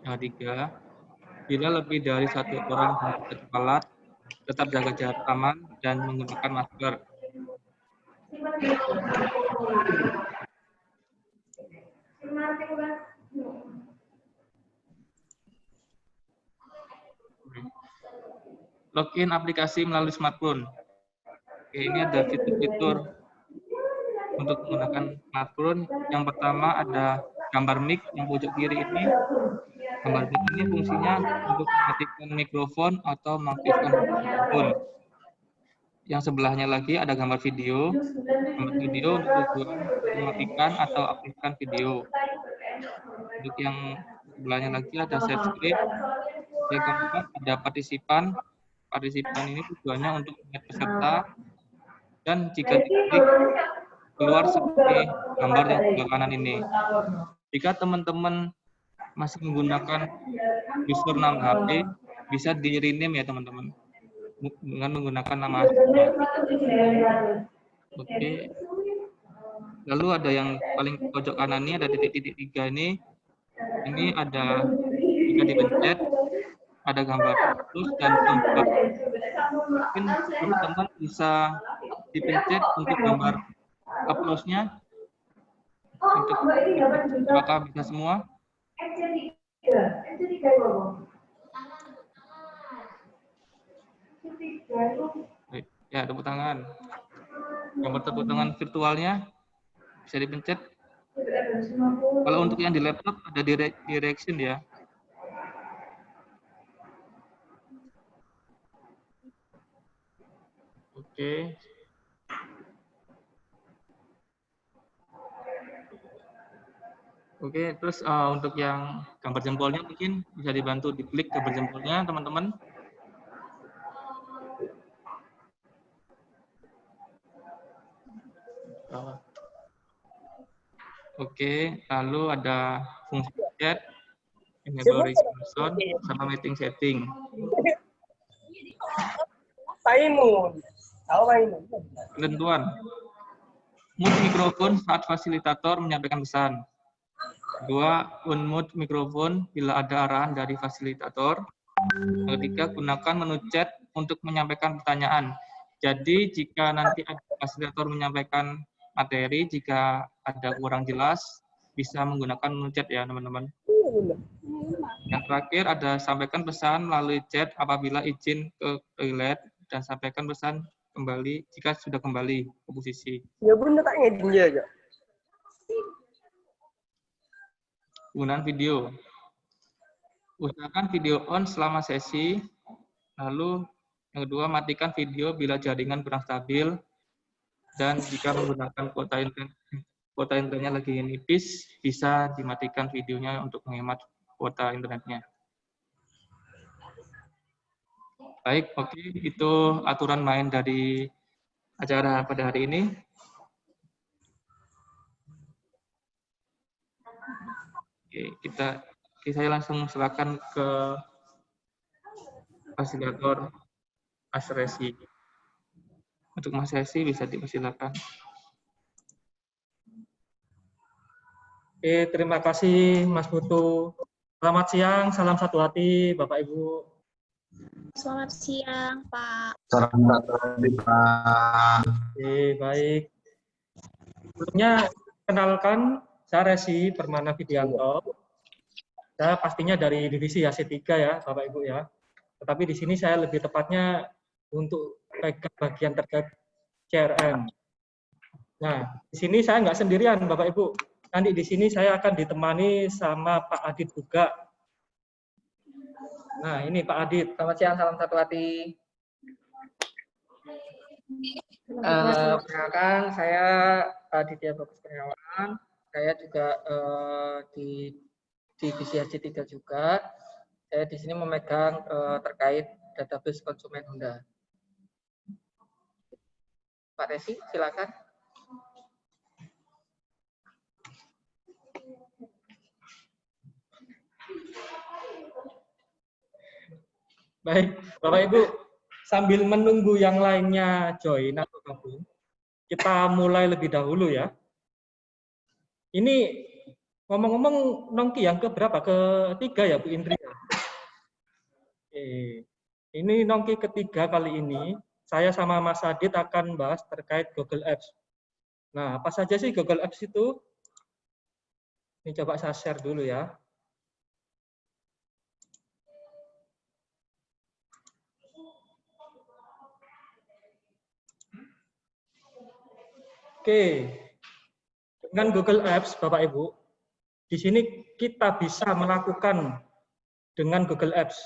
Yang ketiga, bila lebih dari satu orang yang tidak alat, tetap jaga jarak aman dan menggunakan masker. Login aplikasi melalui smartphone. Oke, ini ada fitur-fitur untuk menggunakan smartphone. Yang pertama ada gambar mic yang pojok kiri ini. Gambar mic ini fungsinya untuk mematikan mikrofon atau mengaktifkan mikrofon. Yang sebelahnya lagi ada gambar video. Gambar video untuk tujuan mematikan atau aktifkan video. Untuk yang sebelahnya lagi ada share screen. Yang keempat ada partisipan. Partisipan ini tujuannya untuk melihat peserta. Dan jika diklik keluar seperti gambar yang sebelah kanan ini. Jika teman-teman masih menggunakan username HP, bisa di rename ya teman-teman, dengan menggunakan nama aslinya. Oke. Lalu ada yang paling pojok kanan ini ada titik-titik 3 ini. Ini ada jika dipencet ada gambar plus dan tombol. Mungkin teman-teman bisa dipencet untuk gambar plus-nya. Untuk apakah bisa semua? Ya, tepuk tangan. Gambar tepuk tangan virtualnya bisa dipencet. Kalau untuk yang di laptop ada direction ya. Oke. Oke, terus untuk yang gambar jempolnya mungkin bisa dibantu diklik gambar jempolnya, teman-teman. Oke, lalu ada fungsi chat, enable response, sama meeting setting. Ketentuan. Mute mikrofon saat fasilitator menyampaikan pesan. Kedua, unmute mikrofon bila ada arahan dari fasilitator. Yang ketiga, gunakan menu chat untuk menyampaikan pertanyaan. Jadi, jika nanti ada fasilitator menyampaikan materi, jika ada kurang jelas, bisa menggunakan menu chat ya, teman-teman. Yang terakhir, ada sampaikan pesan melalui chat apabila izin ke toilet, dan sampaikan pesan kembali jika sudah kembali ke posisi. Ya, Bunda tak ngedin aja. Penggunaan video. Usahakan video on selama sesi. Lalu yang kedua, matikan video bila jaringan kurang stabil. Dan jika menggunakan kuota internetnya lagi nipis, bisa dimatikan videonya untuk menghemat kuota internetnya. Baik, oke, itu aturan main dari acara pada hari ini. Oke, saya langsung silakan ke fasilitator Mas Resi. Untuk Mas Resi bisa dipersilakan. Oke, terima kasih Mas Putu. Selamat siang, salam satu hati Bapak Ibu. Selamat siang Pak. Selamat pagi Pak. Oke, baik. Sebelumnya kenalkan, saya Resi Permana Widianto. Saya pastinya dari divisi AC3 ya, Bapak Ibu ya. Tetapi di sini saya lebih tepatnya untuk bagian terkait CRM. Nah, di sini saya nggak sendirian, Bapak Ibu. Nanti di sini saya akan ditemani sama Pak Adit juga. Nah, ini Pak Adit. Selamat siang, salam satu hati. Perkenalkan, saya Aditya Bagus Kurniawan. Saya juga di divisi AC3 juga. Saya di sini memegang terkait database konsumen Honda. Pak Resi, silakan. Baik, Bapak Ibu, sambil menunggu yang lainnya join atau gabung, kita mulai lebih dahulu ya. Ini Ngomong-ngomong, Nongki yang keberapa? Ketiga ya, Bu Indri? Oke. Ini Nongki ketiga kali ini. Saya sama Mas Adit akan bahas terkait Google Apps. Nah, apa saja sih Google Apps itu? Ini coba saya share dulu ya. Oke. Dengan Google Apps, Bapak Ibu, di sini kita bisa melakukan dengan Google Apps.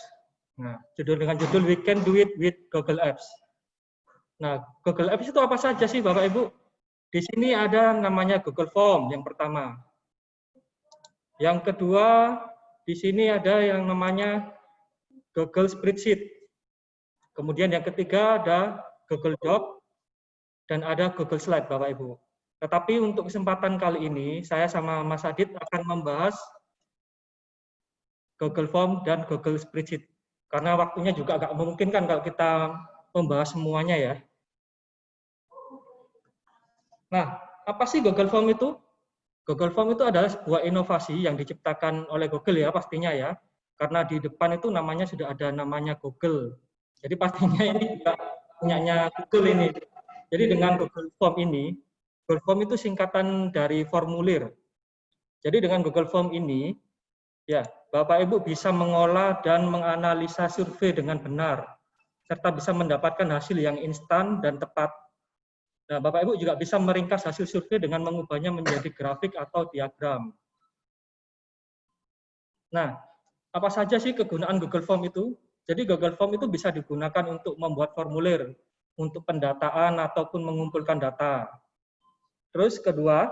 Nah, dengan judul We Can Do It with Google Apps. Nah, Google Apps itu apa saja sih, Bapak Ibu? Di sini ada namanya Google Form yang pertama. Yang kedua, di sini ada yang namanya Google Spreadsheet. Kemudian yang ketiga ada Google Doc dan ada Google Slide, Bapak Ibu. Tetapi untuk kesempatan kali ini, saya sama Mas Adit akan membahas Google Form dan Google Spreadsheet. Karena waktunya juga agak memungkinkan kalau kita membahas semuanya ya. Nah, apa sih Google Form itu? Google Form itu adalah sebuah inovasi yang diciptakan oleh Google ya pastinya ya. Karena di depan itu namanya sudah ada namanya Google. Jadi pastinya ini juga punyanya Google ini. Jadi dengan Google Form ini, Google Form itu singkatan dari formulir. Jadi dengan Google Form ini, ya Bapak Ibu bisa mengolah dan menganalisa survei dengan benar, serta bisa mendapatkan hasil yang instan dan tepat. Nah, Bapak Ibu juga bisa meringkas hasil survei dengan mengubahnya menjadi grafik atau diagram. Nah, apa saja sih kegunaan Google Form itu? Jadi Google Form itu bisa digunakan untuk membuat formulir, untuk pendataan ataupun mengumpulkan data. Terus kedua,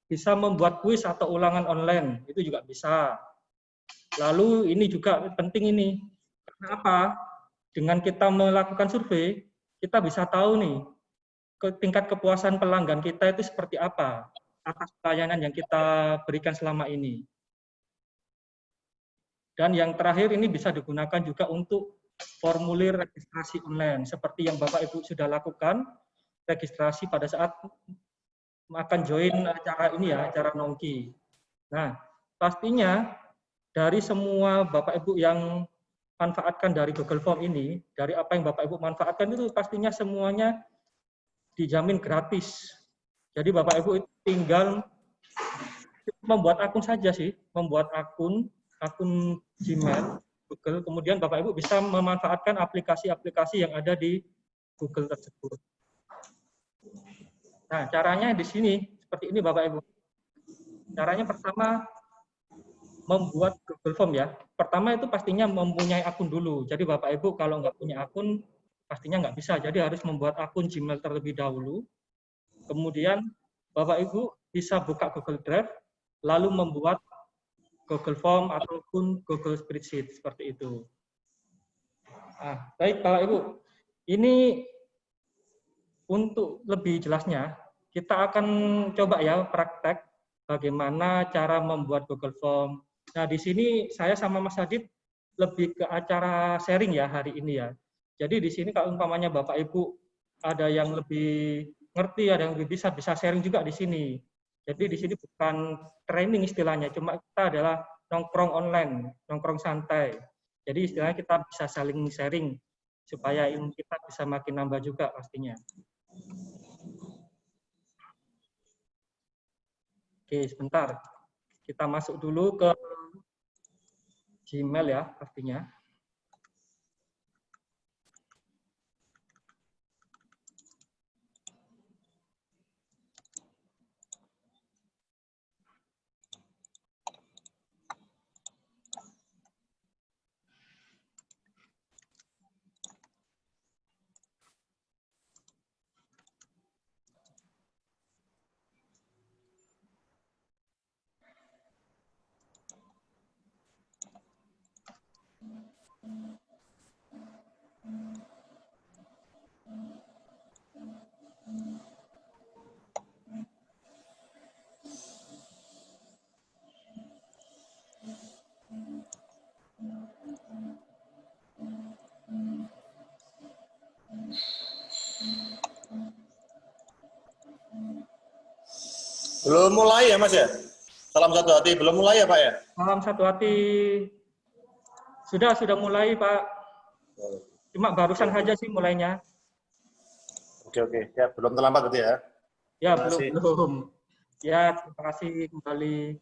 bisa membuat kuis atau ulangan online, itu juga bisa. Lalu ini juga penting ini, kenapa? Dengan kita melakukan survei, kita bisa tahu nih, tingkat kepuasan pelanggan kita itu seperti apa atas pelayanan yang kita berikan selama ini. Dan yang terakhir ini bisa digunakan juga untuk formulir registrasi online, seperti yang Bapak Ibu sudah lakukan, registrasi pada saat akan join acara ini ya, acara Nongki. Nah, pastinya dari semua Bapak Ibu yang manfaatkan dari Google Form ini, dari apa yang Bapak Ibu manfaatkan itu pastinya semuanya dijamin gratis. Jadi Bapak Ibu tinggal membuat akun saja sih, membuat akun Gmail, Google, kemudian Bapak Ibu bisa memanfaatkan aplikasi-aplikasi yang ada di Google tersebut. Nah, caranya di sini seperti ini Bapak Ibu. Caranya pertama membuat Google Form ya. Pertama itu pastinya mempunyai akun dulu. Jadi Bapak Ibu kalau nggak punya akun pastinya nggak bisa. Jadi harus membuat akun Gmail terlebih dahulu. Kemudian Bapak Ibu bisa buka Google Drive, lalu membuat Google Form ataupun Google Spreadsheet seperti itu. Nah, baik Bapak Ibu. Ini untuk lebih jelasnya, kita akan coba ya praktek bagaimana cara membuat Google Form. Nah, di sini saya sama Mas Adit lebih ke acara sharing ya hari ini ya. Jadi di sini kalau umpamanya Bapak Ibu ada yang lebih ngerti, ada yang lebih bisa sharing juga di sini. Jadi di sini bukan training istilahnya, cuma kita adalah nongkrong online, nongkrong santai. Jadi istilahnya kita bisa saling sharing supaya ilmu kita bisa makin nambah juga pastinya. Oke, sebentar. Kita masuk dulu ke Gmail ya, pastinya. Belum mulai ya Mas ya? Salam satu hati. Belum mulai ya Pak ya? Salam satu hati. Sudah mulai Pak. Cuma barusan saja sih mulainya. Oke. Ya, belum terlambat berarti ya? Ya, Terima kasih. belum. Ya, terima kasih kembali.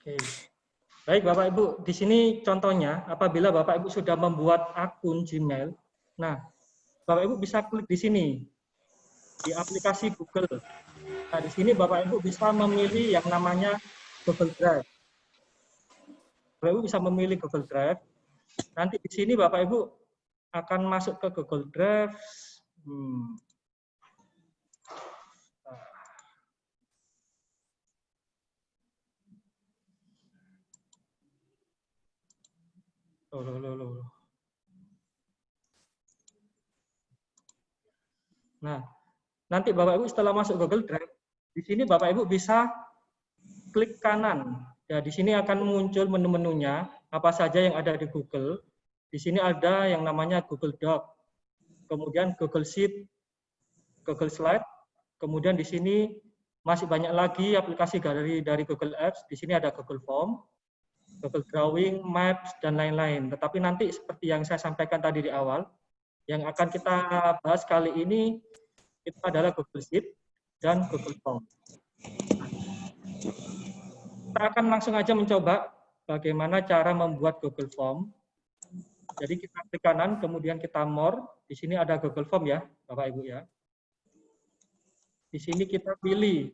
Oke. Baik Bapak Ibu, di sini contohnya apabila Bapak Ibu sudah membuat akun Gmail, nah Bapak Ibu bisa klik di sini di aplikasi Google. Nah di sini Bapak Ibu bisa memilih yang namanya Google Drive. Bapak Ibu bisa memilih Google Drive. Nanti di sini Bapak Ibu akan masuk ke Google Drive. Nah, nanti Bapak Ibu setelah masuk Google Drive, di sini Bapak Ibu bisa klik kanan. Ya, di sini akan muncul menu-menunya, apa saja yang ada di Google. Di sini ada yang namanya Google Doc, kemudian Google Sheet, Google Slide, kemudian di sini masih banyak lagi aplikasi dari Google Apps. Di sini ada Google Form, Google Drawing, Maps, dan lain-lain. Tetapi nanti seperti yang saya sampaikan tadi di awal, yang akan kita bahas kali ini itu adalah Google Sheet dan Google Form. Kita akan langsung aja mencoba bagaimana cara membuat Google Form. Jadi kita klik kanan, kemudian kita more. Di sini ada Google Form ya, Bapak Ibu ya. Di sini kita pilih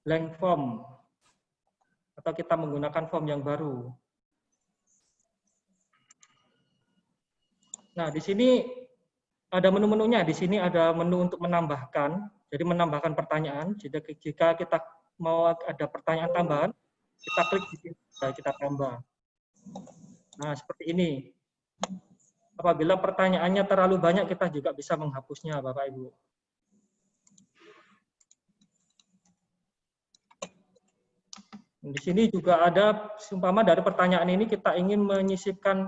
blank form atau kita menggunakan form yang baru. Nah, di sini ada menu-menunya. Di sini ada menu untuk menambahkan. Jadi menambahkan pertanyaan. Jika kita mau ada pertanyaan tambahan, kita klik di sini, kita tambah. Nah, seperti ini. Apabila pertanyaannya terlalu banyak, kita juga bisa menghapusnya, Bapak Ibu. Di sini juga ada, seumpama dari pertanyaan ini kita ingin menyisipkan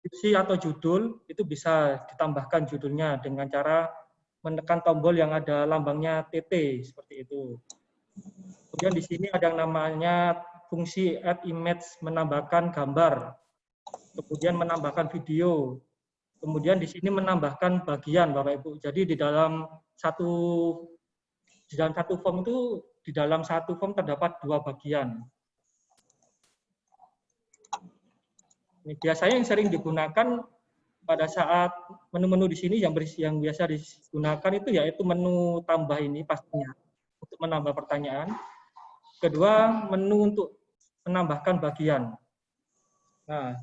deskripsi atau judul, itu bisa ditambahkan judulnya dengan cara menekan tombol yang ada lambangnya TT, seperti itu. Kemudian di sini ada yang namanya fungsi add image, menambahkan gambar, kemudian menambahkan video, kemudian di sini menambahkan bagian, Bapak Ibu. Jadi di dalam satu form itu, di dalam satu form terdapat 2 bagian. Ini biasanya yang sering digunakan pada saat menu-menu di sini yang biasa digunakan itu yaitu menu tambah ini pastinya untuk menambah pertanyaan. Kedua, menu untuk menambahkan bagian. Nah,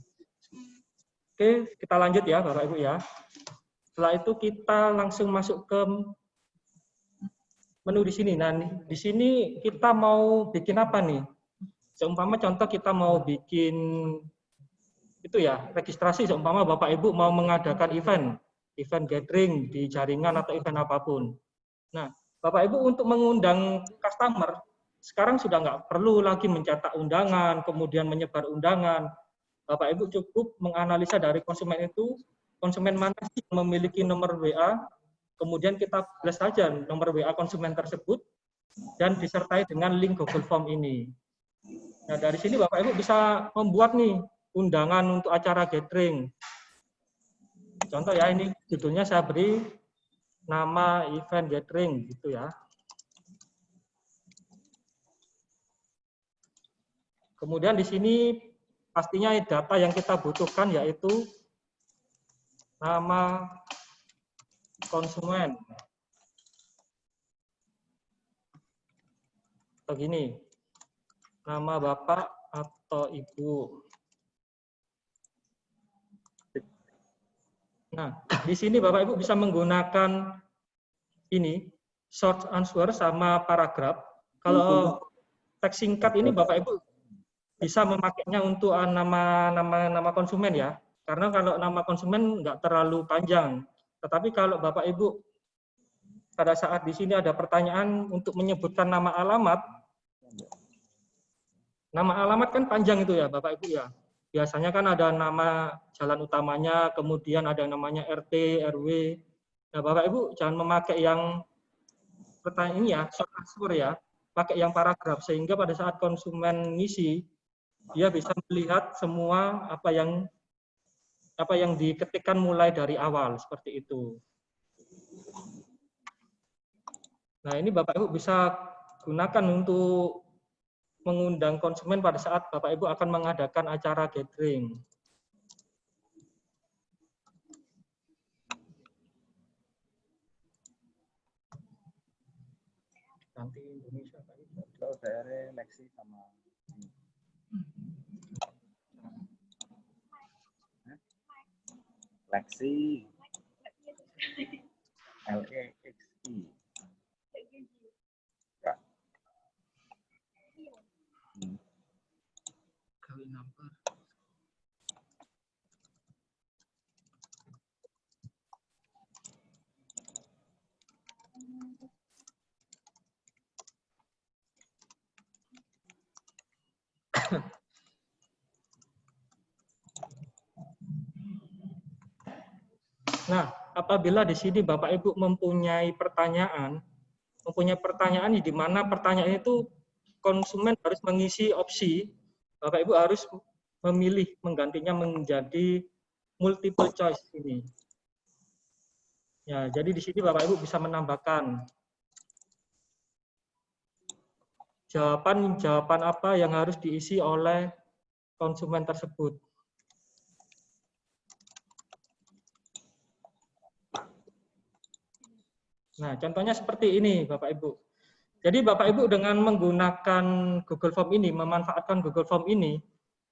oke, kita lanjut ya Bapak Ibu ya. Setelah itu kita langsung masuk ke menu di sini. Nah, di sini kita mau bikin apa nih? Seumpama contoh kita mau bikin itu ya, registrasi. Seumpama Bapak Ibu mau mengadakan event gathering di jaringan atau event apapun. Nah, Bapak Ibu untuk mengundang customer, sekarang sudah nggak perlu lagi mencetak undangan, kemudian menyebar undangan. Bapak Ibu cukup menganalisa dari konsumen itu, konsumen mana sih yang memiliki nomor WA, kemudian kita blast saja nomor WA konsumen tersebut, dan disertai dengan link Google Form ini. Nah, dari sini Bapak Ibu bisa membuat nih undangan untuk acara gathering. Contoh ya, ini judulnya saya beri nama event gathering, gitu ya. Kemudian di sini pastinya data yang kita butuhkan yaitu nama konsumen. Begini, nama Bapak atau Ibu. Nah, di sini Bapak Ibu bisa menggunakan ini, short answer sama paragraf. Kalau teks singkat ini Bapak Ibu bisa memakainya untuk nama konsumen ya. Karena kalau nama konsumen nggak terlalu panjang. Tetapi kalau Bapak Ibu pada saat di sini ada pertanyaan untuk menyebutkan nama alamat kan panjang itu ya Bapak Ibu ya. Biasanya kan ada nama jalan utamanya, kemudian ada namanya RT, RW. Nah Bapak Ibu jangan memakai yang pertanyaan ini ya, short answer ya, pakai yang paragraf sehingga pada saat konsumen ngisi dia bisa melihat semua apa yang diketikkan mulai dari awal seperti itu. Nah, ini Bapak Ibu bisa gunakan untuk mengundang konsumen pada saat Bapak Ibu akan mengadakan acara gathering. Nanti Indonesia Pak Ibu. Daerah Lexi sama Lexi. LEXI. Kawin number. Nah, apabila di sini Bapak Ibu mempunyai pertanyaan di mana pertanyaan itu konsumen harus mengisi opsi, Bapak Ibu harus memilih menggantinya menjadi multiple choice ini. Ya, jadi di sini Bapak Ibu bisa menambahkan jawaban apa yang harus diisi oleh konsumen tersebut. Nah, contohnya seperti ini, Bapak Ibu. Jadi Bapak Ibu dengan menggunakan Google Form ini, memanfaatkan Google Form ini,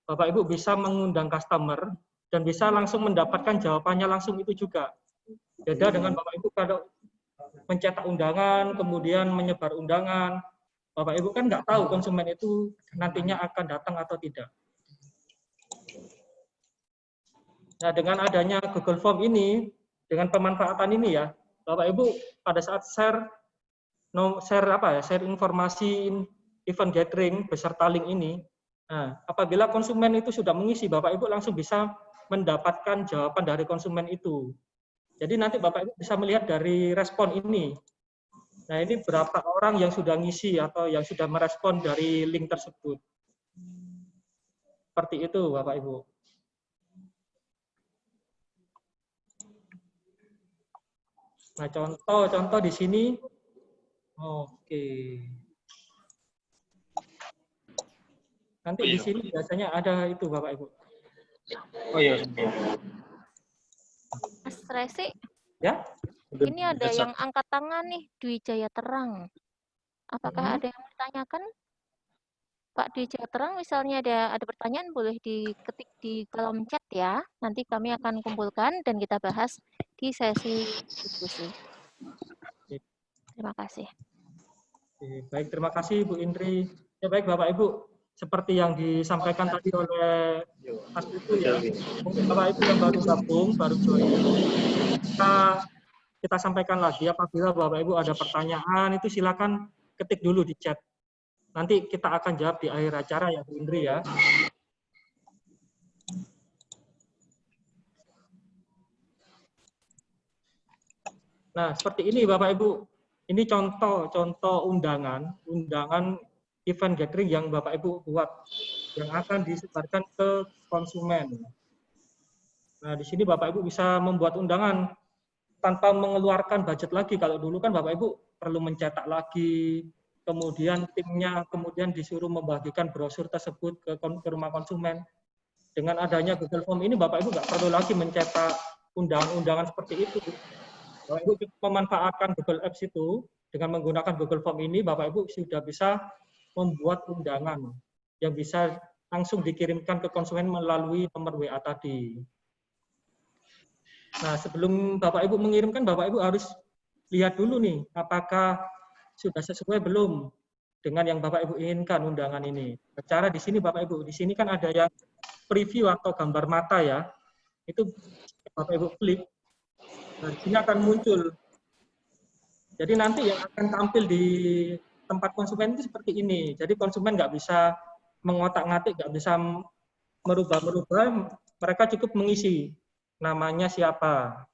Bapak Ibu bisa mengundang customer dan bisa langsung mendapatkan jawabannya langsung itu juga. Beda dengan Bapak Ibu kalau mencetak undangan, kemudian menyebar undangan, Bapak Ibu kan nggak tahu konsumen itu nantinya akan datang atau tidak. Nah, dengan adanya Google Form ini, dengan pemanfaatan ini ya, Bapak Ibu pada saat share informasi event gathering beserta link ini, nah, apabila konsumen itu sudah mengisi, Bapak Ibu langsung bisa mendapatkan jawaban dari konsumen itu. Jadi nanti Bapak Ibu bisa melihat dari respon ini. Nah, ini berapa orang yang sudah ngisi atau yang sudah merespon dari link tersebut. Seperti itu, Bapak Ibu. Nah, contoh di sini. Oke. Nanti di sini biasanya ada itu, Bapak Ibu. Oh iya. Mas Resi, Ya? ini ada yang angkat tangan nih, Dwi Jaya Terang. Apakah ada yang bertanyakan? Pak Dwi Jaya Terang, misalnya ada pertanyaan, boleh diketik di kolom chat ya. Nanti kami akan kumpulkan dan kita bahas di sesi diskusi. Terima kasih. Baik, terima kasih Bu Indri. Ya baik Bapak Ibu, seperti yang disampaikan tadi oleh Mas Putu ya, mungkin Bapak Ibu yang baru gabung, baru join, kita sampaikan lagi apabila Bapak Ibu ada pertanyaan itu silakan ketik dulu di chat. Nanti kita akan jawab di akhir acara ya Bu Indri ya. Nah, seperti ini Bapak Ibu. Ini contoh undangan event gathering yang Bapak Ibu buat yang akan disebarkan ke konsumen. Nah, di sini Bapak Ibu bisa membuat undangan tanpa mengeluarkan budget lagi. Kalau dulu kan Bapak Ibu perlu mencetak lagi, kemudian timnya kemudian disuruh membagikan brosur tersebut ke rumah konsumen. Dengan adanya Google Form ini Bapak Ibu nggak perlu lagi mencetak undangan seperti itu. Bapak Ibu memanfaatkan Google Apps itu, dengan menggunakan Google Form ini, Bapak Ibu sudah bisa membuat undangan yang bisa langsung dikirimkan ke konsumen melalui nomor WA tadi. Nah, sebelum Bapak Ibu mengirimkan, Bapak Ibu harus lihat dulu nih, apakah sudah sesuai belum dengan yang Bapak Ibu inginkan undangan ini. Cara di sini Bapak Ibu, di sini kan ada yang preview atau gambar mata ya. Itu Bapak Ibu klik. Nah, di sini akan muncul. Jadi nanti yang akan tampil di tempat konsumen itu seperti ini. Jadi konsumen nggak bisa mengotak-ngatik, nggak bisa merubah-merubah, mereka cukup mengisi namanya siapa.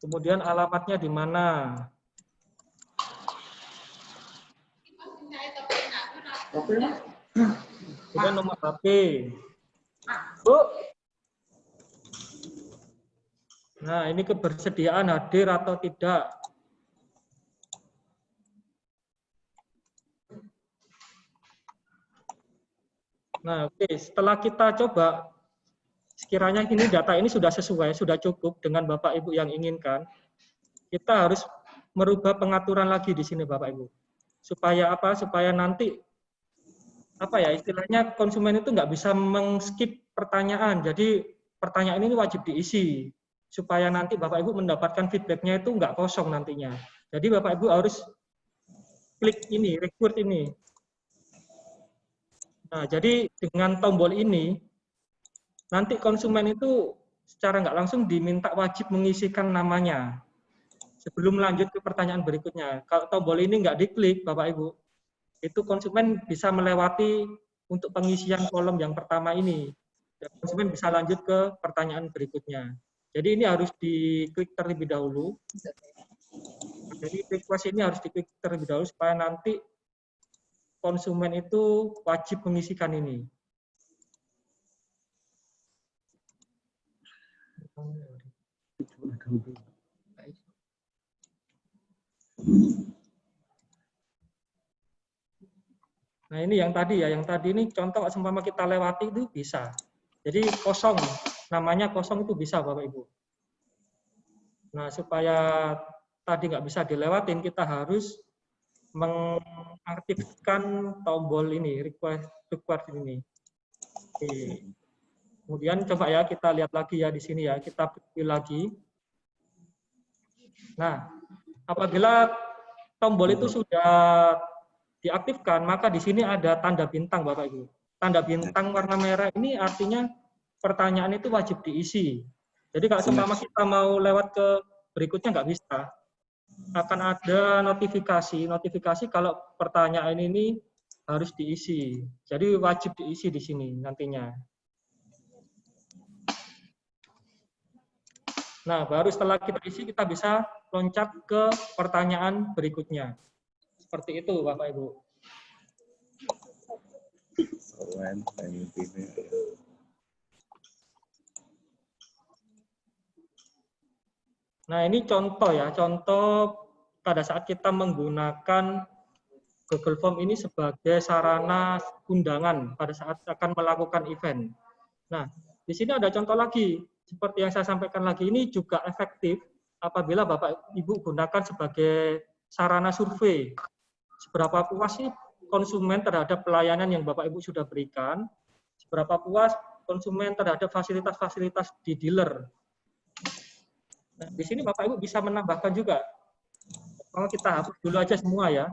Kemudian alamatnya di mana. Kemudian nomor HP. Bu. Nah, ini kebersediaan hadir atau tidak. Nah, oke, setelah kita coba, sekiranya ini data ini sudah sesuai, sudah cukup dengan Bapak Ibu yang inginkan, kita harus merubah pengaturan lagi di sini Bapak Ibu. Supaya apa? Supaya nanti apa ya istilahnya konsumen itu nggak bisa meng-skip pertanyaan. Jadi pertanyaan ini wajib diisi supaya nanti Bapak Ibu mendapatkan feedback-nya itu nggak kosong nantinya. Jadi Bapak Ibu harus klik ini, record ini. Nah, jadi dengan tombol ini, nanti konsumen itu secara nggak langsung diminta wajib mengisikan namanya sebelum lanjut ke pertanyaan berikutnya. Kalau tombol ini nggak diklik, Bapak Ibu, itu konsumen bisa melewati untuk pengisian kolom yang pertama ini. Dan konsumen bisa lanjut ke pertanyaan berikutnya. Jadi ini harus diklik terlebih dahulu. Jadi request ini harus diklik terlebih dahulu supaya nanti konsumen itu wajib mengisikan ini. Nah ini yang tadi ya, yang tadi ini contoh seumpama kita lewati itu bisa. Jadi kosong, namanya kosong itu bisa Bapak Ibu. Nah supaya tadi nggak bisa dilewatin, kita harus mengaktifkan tombol ini, request ini. Oke. Kemudian coba ya kita lihat lagi ya di sini ya, kita pilih lagi. Nah, apabila tombol itu sudah diaktifkan, maka di sini ada tanda bintang Bapak Ibu. Tanda bintang warna merah ini artinya pertanyaan itu wajib diisi. Jadi kalau seumpama kita mau lewat ke berikutnya nggak bisa. Akan ada notifikasi kalau pertanyaan ini harus diisi. Jadi wajib diisi di sini nantinya. Nah, baru setelah kita isi, kita bisa loncat ke pertanyaan berikutnya. Seperti itu, Bapak Ibu. Nah, ini contoh ya, contoh pada saat kita menggunakan Google Form ini sebagai sarana undangan pada saat akan melakukan event. Nah, di sini ada contoh lagi. Seperti yang saya sampaikan lagi, ini juga efektif apabila Bapak Ibu gunakan sebagai sarana survei. Seberapa puas sih konsumen terhadap pelayanan yang Bapak Ibu sudah berikan? Seberapa puas konsumen terhadap fasilitas-fasilitas di dealer? Nah, di sini Bapak Ibu bisa menambahkan juga. Kalau kita hapus dulu aja semua ya.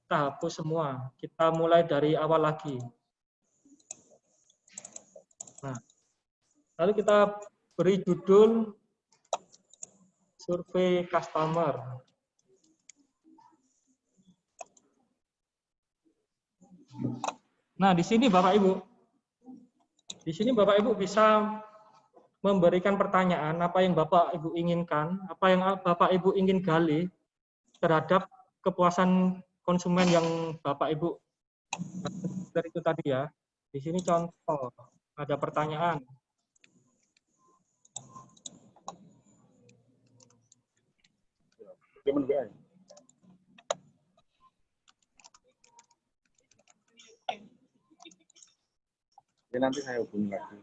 Kita hapus semua. Kita mulai dari awal lagi. Nah, lalu kita beri judul survei customer. Nah, di sini Bapak Ibu bisa memberikan pertanyaan apa yang Bapak Ibu inginkan, apa yang Bapak Ibu ingin gali terhadap kepuasan konsumen yang Bapak Ibu dari itu tadi ya. Di sini contoh ada pertanyaan. Ya nanti saya hubungi lagi.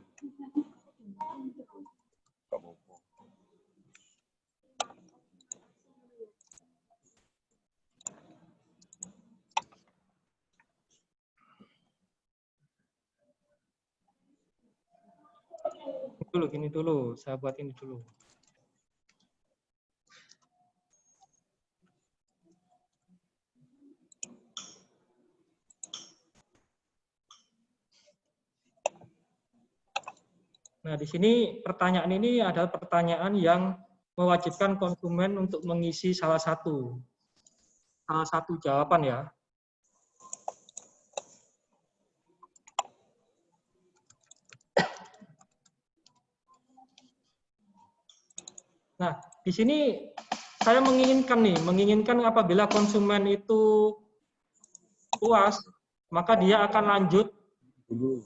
Gini dulu, saya buat ini dulu. Nah, di sini pertanyaan ini adalah pertanyaan yang mewajibkan konsumen untuk mengisi salah satu jawaban ya. Nah, di sini saya menginginkan apabila konsumen itu puas, maka dia akan lanjut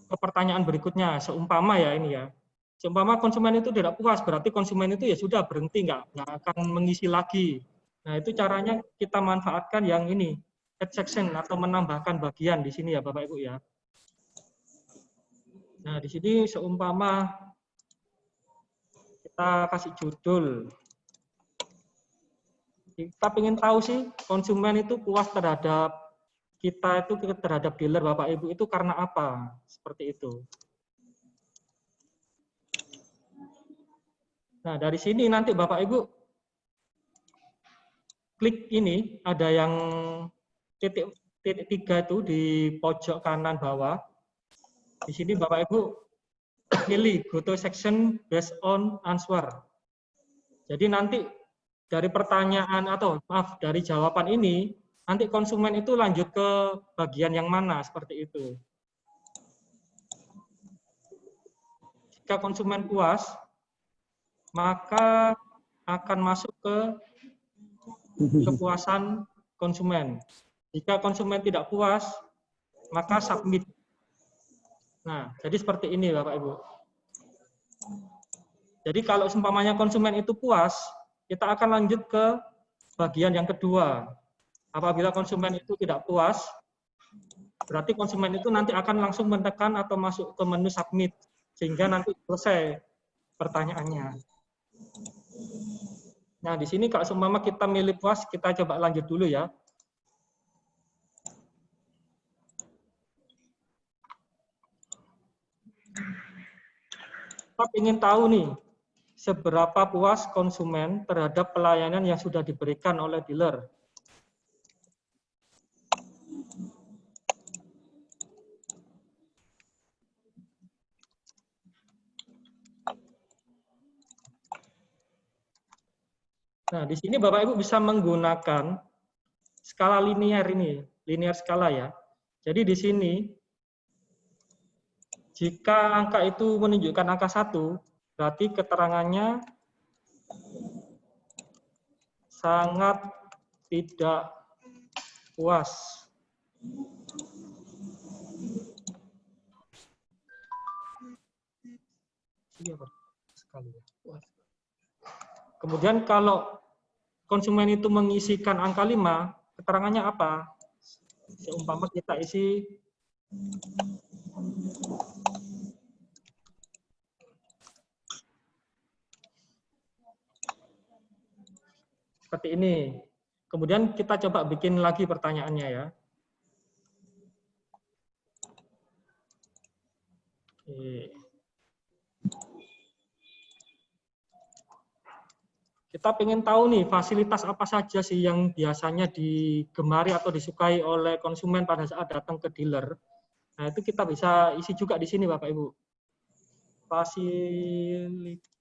ke pertanyaan berikutnya. Seumpama ya ini ya, seumpama konsumen itu tidak puas, berarti konsumen itu ya sudah berhenti, nggak akan mengisi lagi. Nah, itu caranya kita manfaatkan yang ini, add section atau menambahkan bagian di sini ya Bapak Ibu ya. Nah, di sini seumpama kita kasih judul. Kita ingin tahu sih konsumen itu puas terhadap kita itu terhadap dealer Bapak Ibu itu karena apa? Seperti itu. Nah, dari sini nanti Bapak Ibu klik ini, ada yang titik 3 itu di pojok kanan bawah. Di sini Bapak Ibu pilih go to section based on answer. Jadi nanti dari pertanyaan atau maaf dari jawaban ini, nanti konsumen itu lanjut ke bagian yang mana, seperti itu. Jika konsumen puas, maka akan masuk ke kepuasan konsumen. Jika konsumen tidak puas, maka submit. Nah, jadi seperti ini Bapak Ibu. Jadi kalau seumpamanya konsumen itu puas, kita akan lanjut ke bagian yang kedua. Apabila konsumen itu tidak puas, berarti konsumen itu nanti akan langsung menekan atau masuk ke menu submit, sehingga nanti selesai pertanyaannya. Nah, di sini kalau seumpama kita milih puas, kita coba lanjut dulu ya. Kita ingin tahu nih, seberapa puas konsumen terhadap pelayanan yang sudah diberikan oleh dealer. Nah, di sini Bapak Ibu bisa menggunakan skala linear ini, linear skala ya. Jadi di sini, jika angka itu menunjukkan angka 1, berarti keterangannya sangat tidak puas. Kemudian kalau konsumen itu mengisikan angka 5, keterangannya apa? Seumpama kita isi seperti ini. Kemudian kita coba bikin lagi pertanyaannya ya. Oke. Kita ingin tahu nih fasilitas apa saja sih yang biasanya digemari atau disukai oleh konsumen pada saat datang ke dealer. Nah, itu kita bisa isi juga di sini Bapak Ibu. Fasilitas.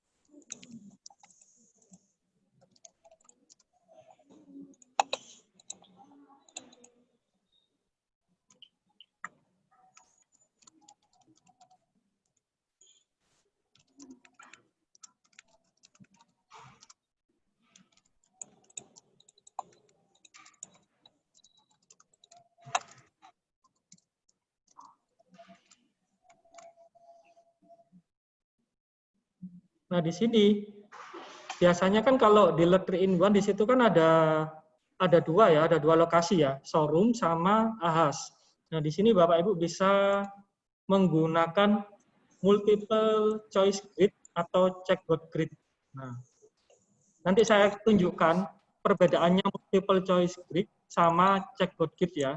Nah, di sini biasanya kan kalau dealer 3-in-1 di situ kan ada dua ya, ada dua lokasi ya, showroom sama ahas. Nah, di sini Bapak Ibu bisa menggunakan multiple choice grid atau checkbox grid. Nah, nanti saya tunjukkan perbedaannya multiple choice grid sama checkbox grid ya.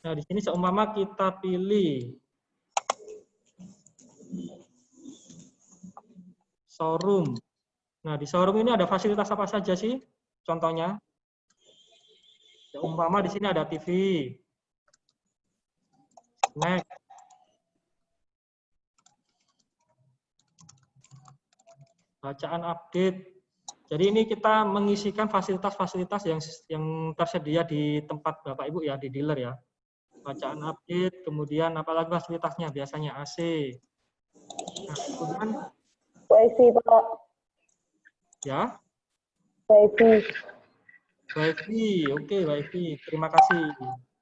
Nah, di sini seumpama kita pilih showroom. Nah, di showroom ini ada fasilitas apa saja sih? Contohnya, umpama di sini ada TV, snack, bacaan update. Jadi ini kita mengisikan fasilitas-fasilitas yang tersedia di tempat Bapak Ibu ya, di dealer ya. Bacaan update, kemudian apalagi fasilitasnya biasanya AC. Nah, kemudian Wifi, Pak. ya, Wifi. Wifi, oke Wifi, terima kasih.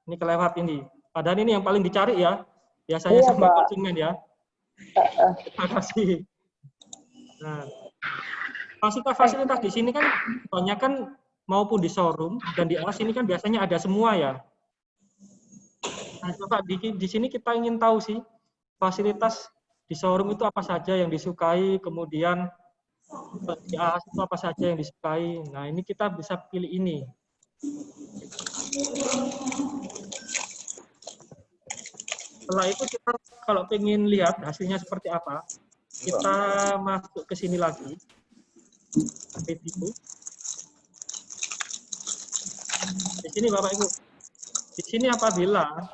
Ini kelewat ini. Padahal ini yang paling dicari ya, biasanya Iya, sama Pak. konsumen ya. Terima kasih. Nah, fasilitas-fasilitas di sini kan banyak kan maupun di showroom dan di alas ini kan biasanya ada semua ya. Nah, coba di sini kita ingin tahu sih fasilitas di showroom itu apa saja yang disukai, kemudian di alas itu apa saja yang disukai. Nah, ini kita bisa pilih ini. Setelah itu kita kalau pengen lihat hasilnya seperti apa, kita masuk ke sini lagi. Review. Di sini Bapak Ibu. Di sini apabila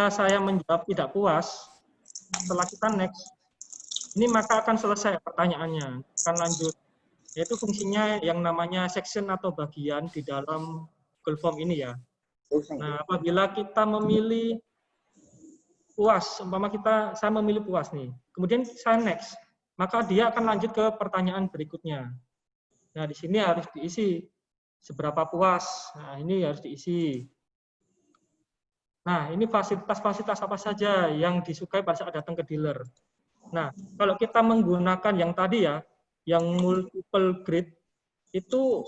saya menjawab tidak puas, setelah kita next, ini maka akan selesai pertanyaannya, akan lanjut. Yaitu fungsinya yang namanya section atau bagian di dalam Google Form ini ya. Nah, apabila kita memilih puas, umpama saya memilih puas nih, kemudian saya next, maka dia akan lanjut ke pertanyaan berikutnya. Nah, di sini harus diisi seberapa puas. Nah, ini harus diisi. Nah, ini fasilitas-fasilitas apa saja yang disukai pada saat datang ke dealer. Nah, kalau kita menggunakan yang tadi ya, yang multiple grid, itu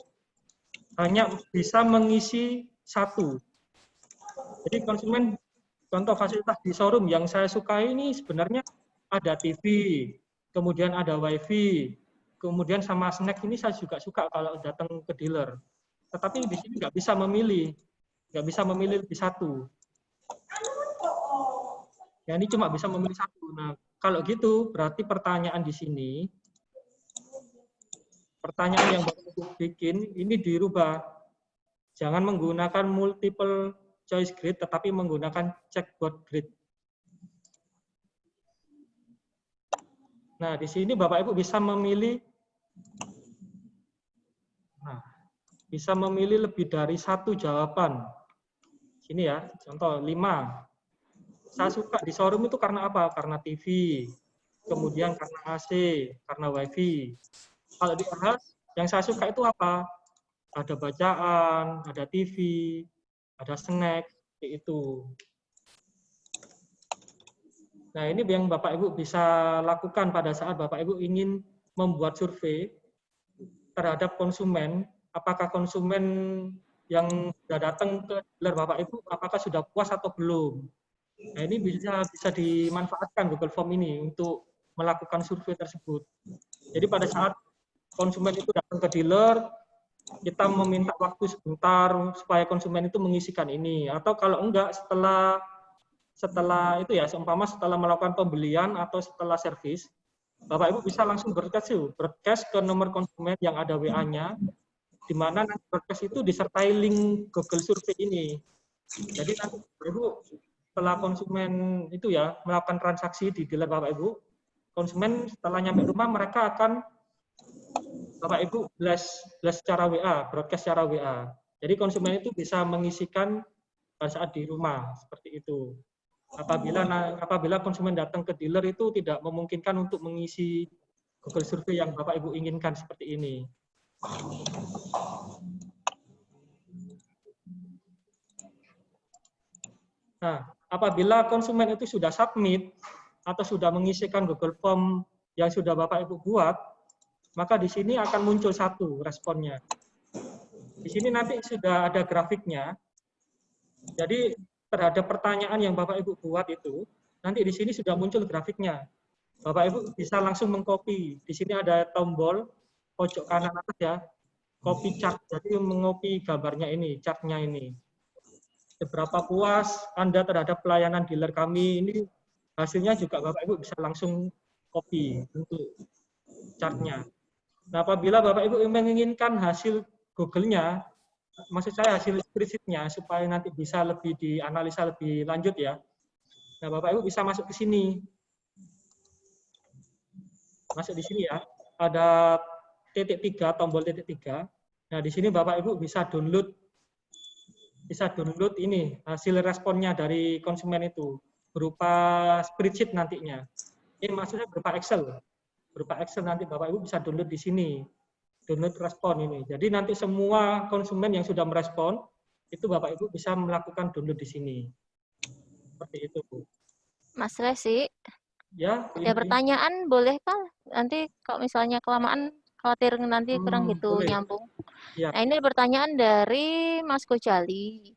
hanya bisa mengisi satu. Jadi konsumen, contoh fasilitas di showroom yang saya sukai ini sebenarnya ada TV, kemudian ada WiFi, kemudian sama snack ini saya juga suka kalau datang ke dealer. Tetapi di sini nggak bisa memilih lebih satu. Ya, ini cuma bisa memilih satu. Nah, kalau gitu berarti pertanyaan di sini, pertanyaan yang Bapak bikin ini dirubah. Jangan menggunakan multiple choice grid, tetapi menggunakan checkboard grid. Nah, di sini Bapak Ibu bisa memilih, lebih dari satu jawaban. Sini ya, contoh 5. Saya suka di showroom itu karena apa? Karena TV, kemudian karena AC, karena WiFi. Kalau di alas, yang saya suka itu apa? Ada bacaan, ada TV, ada snack, itu. Nah, ini yang Bapak Ibu bisa lakukan pada saat Bapak Ibu ingin membuat survei terhadap konsumen. Apakah konsumen yang sudah datang ke dealer Bapak Ibu, apakah sudah puas atau belum? Nah, ini bisa dimanfaatkan Google Form ini untuk melakukan survei tersebut. Jadi pada saat konsumen itu datang ke dealer, kita meminta waktu sebentar supaya konsumen itu mengisikan ini. Atau kalau enggak, setelah itu ya, seumpama setelah melakukan pembelian atau setelah servis, Bapak Ibu bisa langsung broadcast ke nomor konsumen yang ada WA-nya, di mana nanti broadcast itu disertai link Google Survey ini. Jadi nanti Bapak Ibu setelah konsumen itu ya melakukan transaksi di dealer Bapak Ibu, konsumen setelah nyampe rumah mereka akan Bapak Ibu blast secara WA, broadcast secara WA. Jadi konsumen itu bisa mengisikan pada saat di rumah seperti itu. Apabila konsumen datang ke dealer itu tidak memungkinkan untuk mengisi Google Survey yang Bapak Ibu inginkan seperti ini. Nah, apabila konsumen itu sudah submit atau sudah mengisikan Google Form yang sudah Bapak Ibu buat, maka di sini akan muncul satu responnya. Di sini nanti sudah ada grafiknya. Jadi terhadap pertanyaan yang Bapak Ibu buat itu, nanti di sini sudah muncul grafiknya. Bapak Ibu bisa langsung mengcopy. Di sini ada tombol pojok kanan atas ya, copy chart. Jadi mengopi gambarnya ini, chartnya ini. Seberapa puas Anda terhadap pelayanan dealer kami, ini hasilnya juga Bapak Ibu bisa langsung copy untuk chartnya. Nah, apabila Bapak Ibu menginginkan hasil Google-nya, maksud saya hasil spreadsheet-nya, supaya nanti bisa lebih dianalisa lebih lanjut ya. Nah, Bapak Ibu bisa masuk ke sini. Masuk di sini ya. ada titik 3, tombol titik 3. Nah, di sini Bapak Ibu bisa download ini hasil responnya dari konsumen itu berupa spreadsheet nantinya. Ini maksudnya berupa Excel. Berupa Excel nanti Bapak Ibu bisa download di sini. Download respon ini. Jadi nanti semua konsumen yang sudah merespon itu Bapak Ibu bisa melakukan download di sini. Seperti itu, Bu. Mas Resi, Ya, ada pertanyaan boleh Pak? Nanti kalau misalnya kelamaan khawatir nanti kurang gitu boleh. nyambung. Ya. Nah, ini pertanyaan dari Mas Gojali.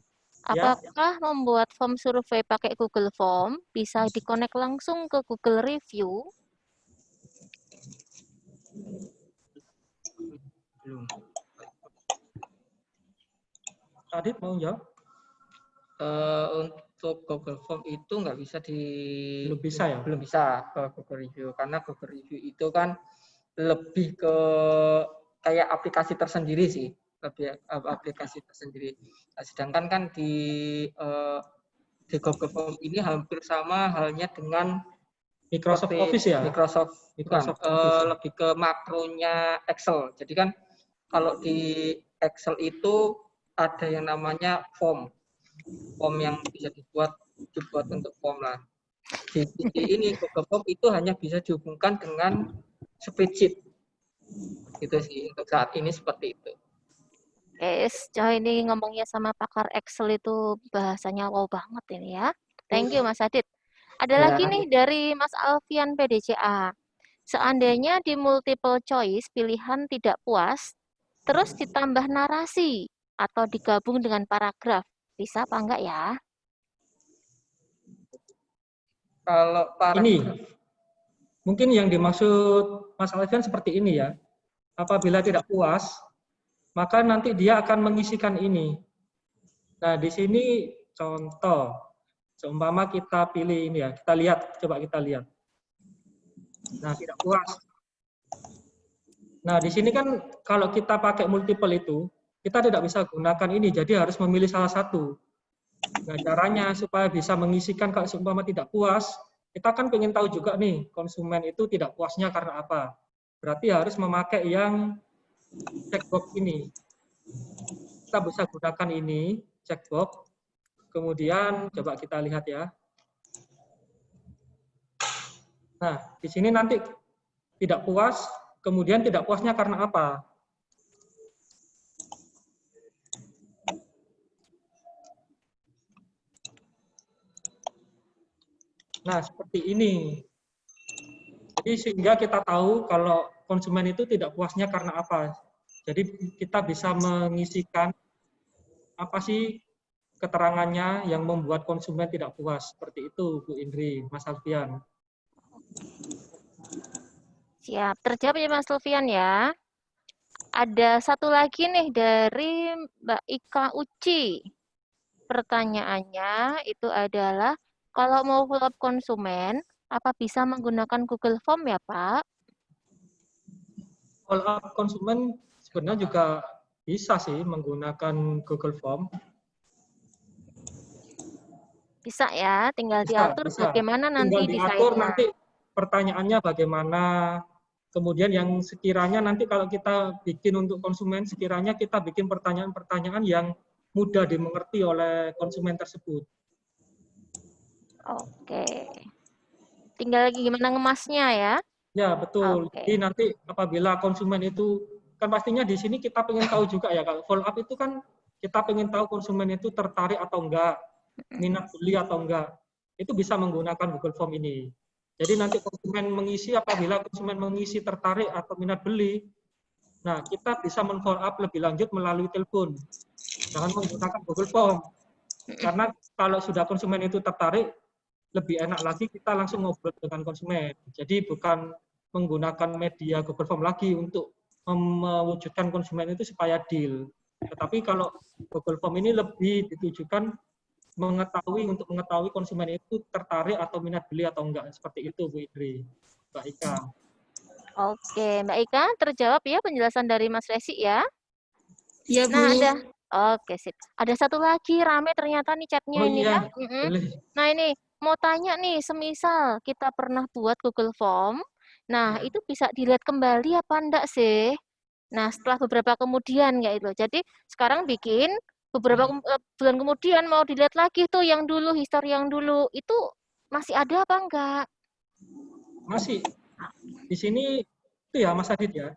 Ya. Apakah membuat form survei pakai Google Form bisa dikonek langsung ke Google Review? Belum. Adit mau jawab? Untuk Google Form itu nggak bisa Belum bisa ya? Belum bisa ke Google Review, karena Google Review itu kan lebih ke kayak aplikasi tersendiri sih, lebih aplikasi tersendiri. Nah, sedangkan kan di Google Form ini hampir sama halnya dengan Microsoft Office ya? Microsoft Office. lebih ke makronya Excel. Jadi kan kalau di Excel itu ada yang namanya form yang bisa dibuat untuk form lah. Di ini Google Form itu hanya bisa dihubungkan dengan spreadsheet. Itu sih untuk saat ini seperti itu. Sejauh ini ngomongnya sama pakar Excel itu bahasanya wow banget ini ya. Thank you Mas Adit. Ada lagi nih dari Mas Alfian PDCA. Seandainya di multiple choice pilihan tidak puas, terus ditambah narasi atau digabung dengan paragraf, bisa apa enggak ya? Kalau paragraf. Ini, mungkin yang dimaksud Mas Alfian seperti ini ya. Apabila tidak puas, maka nanti dia akan mengisikan ini. Nah, di sini contoh. Seumpama kita pilih ini ya, kita lihat, coba kita lihat. Nah, tidak puas. Nah, di sini kan kalau kita pakai multiple itu, kita tidak bisa gunakan ini, jadi harus memilih salah satu. Nah, caranya supaya bisa mengisikan kalau seumpama tidak puas, kita kan ingin tahu juga nih, konsumen itu tidak puasnya karena apa. Berarti harus memakai yang checkbox ini. Kita bisa gunakan ini, checkbox. Kemudian coba kita lihat ya. Nah, di sini nanti tidak puas, kemudian tidak puasnya karena apa? Nah, seperti ini. Jadi sehingga kita tahu kalau konsumen itu tidak puasnya karena apa. Jadi kita bisa mengisikan apa sih keterangannya yang membuat konsumen tidak puas. Seperti itu, Bu Indri, Mas Alfian. Siap, terjawab ya Mas Alfian ya. Ada satu lagi nih dari Mbak Ika Uci. Pertanyaannya itu adalah, kalau mau follow up konsumen, apa bisa menggunakan Google Form ya Pak? Follow up konsumen sebenarnya juga bisa sih menggunakan Google Form. Bisa ya, tinggal diatur bagaimana nanti tinggal diatur desainnya. nanti pertanyaannya bagaimana. Kemudian yang sekiranya nanti kalau kita bikin untuk konsumen, sekiranya kita bikin pertanyaan-pertanyaan yang mudah dimengerti oleh konsumen tersebut. Oke. Tinggal lagi gimana ngemasnya ya? Ya, betul. Oke. Jadi nanti apabila konsumen itu, kan pastinya di sini kita pengen tahu juga ya, kalau follow up itu kan kita pengen tahu konsumen itu tertarik atau enggak, minat beli atau enggak. Itu bisa menggunakan Google Form ini. Jadi nanti konsumen mengisi, apabila konsumen mengisi tertarik atau minat beli, nah kita bisa men-follow up lebih lanjut melalui telepon. Jangan menggunakan Google Form. Karena kalau sudah konsumen itu tertarik, lebih enak lagi kita langsung ngobrol dengan konsumen. Jadi bukan menggunakan media Google Form lagi untuk mewujudkan konsumen itu supaya deal. Tetapi kalau Google Form ini lebih ditujukan untuk mengetahui konsumen itu tertarik atau minat beli atau enggak. Seperti itu, Bu Indri, Mbak Ika. Oke, Mbak Ika, terjawab ya penjelasan dari Mas Resi ya? Iya, Bu. Nah, oke, sip. Ada satu lagi, rame ternyata nih chatnya ini iya, ya. boleh. Nah, ini mau tanya nih, semisal kita pernah buat Google Form, Nah, itu bisa dilihat kembali apa enggak sih? Nah, setelah beberapa kemudian kayak itu. Jadi sekarang bikin beberapa bulan kemudian mau dilihat lagi tuh yang dulu, histori yang dulu. Itu masih ada apa enggak? Masih. Di sini itu ya Mas Adit ya.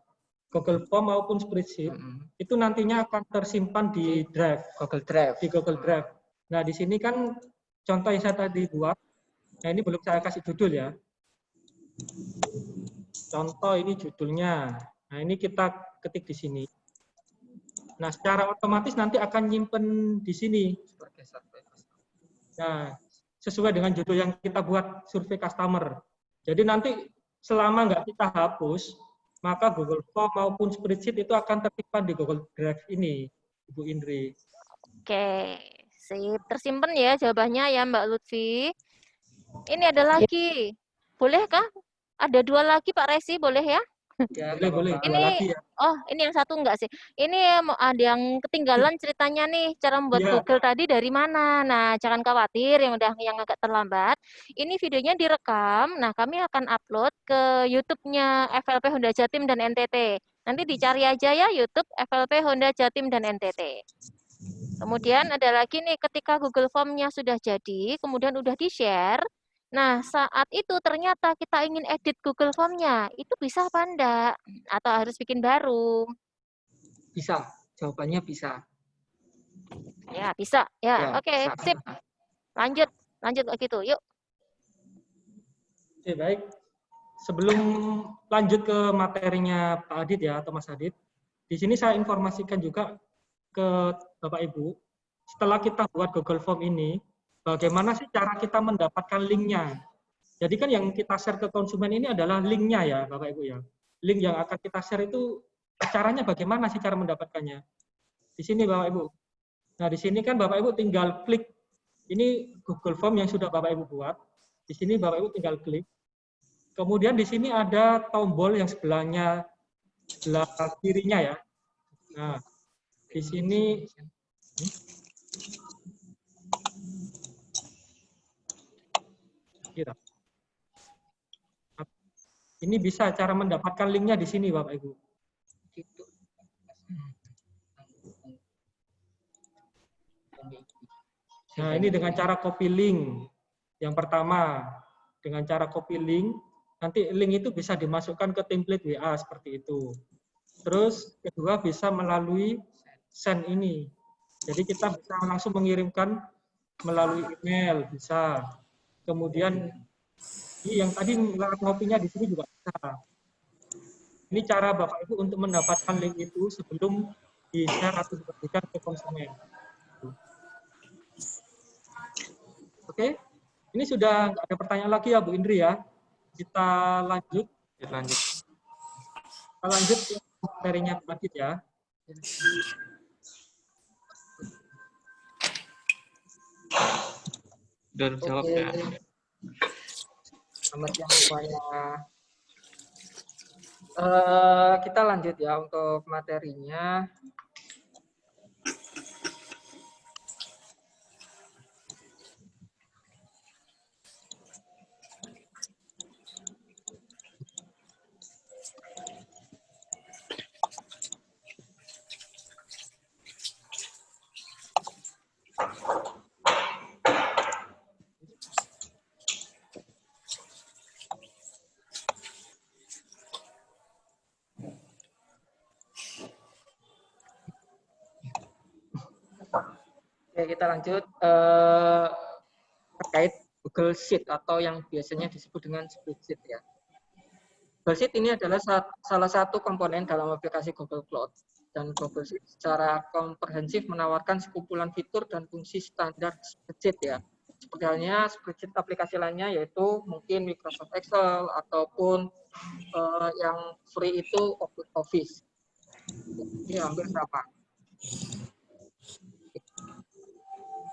Google Form maupun spreadsheet itu nantinya akan tersimpan di drive, Google Drive. di Google Drive. Nah, di sini kan contoh yang saya tadi buat. Nah, ini belum saya kasih judul ya. Contoh ini judulnya. Nah, ini kita ketik di sini. Nah, secara otomatis nanti akan nyimpen di sini. Nah, sesuai dengan judul yang kita buat, survei customer. Jadi nanti selama nggak kita hapus, maka Google Form maupun spreadsheet itu akan tersimpan di Google Drive ini, Ibu Indri. Oke, sip. Tersimpan ya jawabannya ya Mbak Lutfi. Ini ada lagi. Bolehkah? Ada 2 lagi Pak Resi, boleh ya? Ya, Boleh, Ini, dua lagi ya. oh ini yang satu enggak sih? Ini ada yang ketinggalan ceritanya nih, cara membuat Iya. Google tadi dari mana. Nah, jangan khawatir yang agak terlambat. Ini videonya direkam. Nah, kami akan upload ke YouTube-nya FLP Honda Jatim dan NTT. Nanti dicari aja ya YouTube FLP Honda Jatim dan NTT. Kemudian ada lagi nih ketika Google Form-nya sudah jadi, kemudian udah di-share. Nah, saat itu ternyata kita ingin edit Google Form-nya. Itu bisa apa enggak? Atau harus bikin baru? Bisa. Jawabannya bisa. Ya, bisa. Ya, Ya, oke, bisa. sip. Lanjut gitu. Yuk. Oke, baik. Sebelum lanjut ke materinya Pak Adit ya, atau Mas Adit, di sini saya informasikan juga ke Bapak Ibu, setelah kita buat Google Form ini, bagaimana sih cara kita mendapatkan linknya? Jadi kan yang kita share ke konsumen ini adalah linknya ya, Bapak Ibu ya. Link yang akan kita share itu caranya bagaimana sih cara mendapatkannya? Di sini Bapak Ibu. Nah, di sini kan Bapak Ibu tinggal klik. Ini Google Form yang sudah Bapak Ibu buat. Di sini Bapak Ibu tinggal klik. Kemudian di sini ada tombol yang sebelahnya sebelah kirinya ya. Nah, di sini ini bisa cara mendapatkan linknya di sini Bapak Ibu. Nah, ini dengan cara copy link. Yang pertama, dengan cara copy link, nanti link itu bisa dimasukkan ke template WA seperti itu. Terus kedua bisa melalui send ini. Jadi kita bisa langsung mengirimkan melalui email, bisa. Kemudian ini yang tadi lewat ngopinya di sini juga bisa. Ini cara Bapak Ibu untuk mendapatkan link itu sebelum di-share atau dibagikan ke konsumen. Oke, ini sudah nggak ada pertanyaan lagi ya Bu Indri ya. Kita lanjut. Kita lanjut ke materinya Pak Adit ya. Sudah dijawab ya. Selamat siang semuanya. Kita lanjut ya untuk materinya. Oke, kita lanjut terkait Google Sheet atau yang biasanya disebut dengan spreadsheet ya. Google Sheet ini adalah salah satu komponen dalam aplikasi Google Cloud, dan Google Sheet secara komprehensif menawarkan sekumpulan fitur dan fungsi standar spreadsheet ya. Seperti halnya spreadsheet aplikasi lainnya yaitu mungkin Microsoft Excel ataupun yang free itu Office. Ini hampir sama.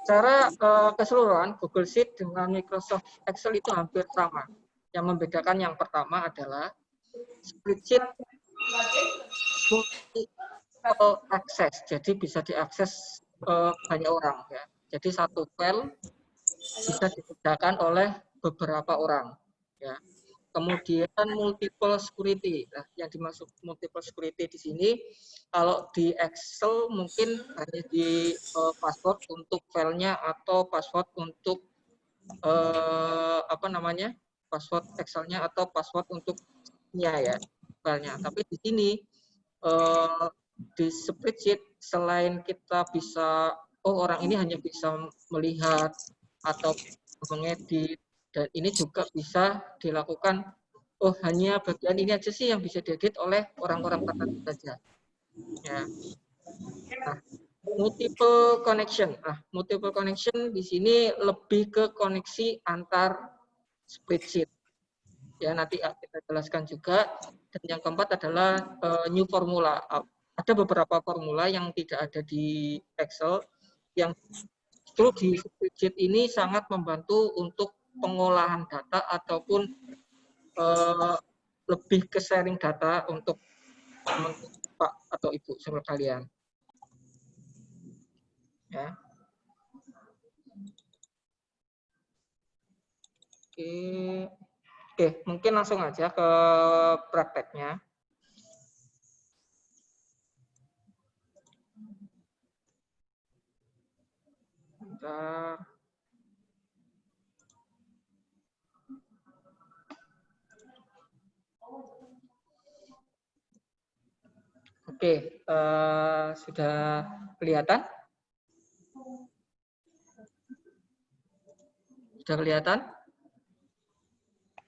Secara keseluruhan, Google Sheet dengan Microsoft Excel itu hampir sama. Yang membedakan yang pertama adalah spreadsheet multiple access, jadi bisa diakses banyak orang. Ya. Jadi satu file bisa dikerjakan oleh beberapa orang. Ya. Kemudian multiple security. Nah, yang dimaksud multiple security di sini, kalau di Excel mungkin hanya di password untuk filenya atau password untuk password Excel-nya atau password untuknya ya, filenya. Tapi di sini di spreadsheet selain kita bisa, orang ini hanya bisa melihat atau mengedit, dan ini juga bisa dilakukan, hanya bagian ini aja sih yang bisa diedit oleh orang-orang tertentu saja. Ya. Nah, multiple connection. Multiple connection di sini lebih ke koneksi antar spreadsheet. Ya, nanti kita jelaskan juga. Dan yang keempat adalah new formula. Ada beberapa formula yang tidak ada di Excel yang justru di spreadsheet ini sangat membantu untuk pengolahan data ataupun lebih ke sharing data untuk Pak atau Ibu semua kalian. Ya. Oke, mungkin langsung aja ke prakteknya. Bentar. Oke, sudah kelihatan? Sudah kelihatan?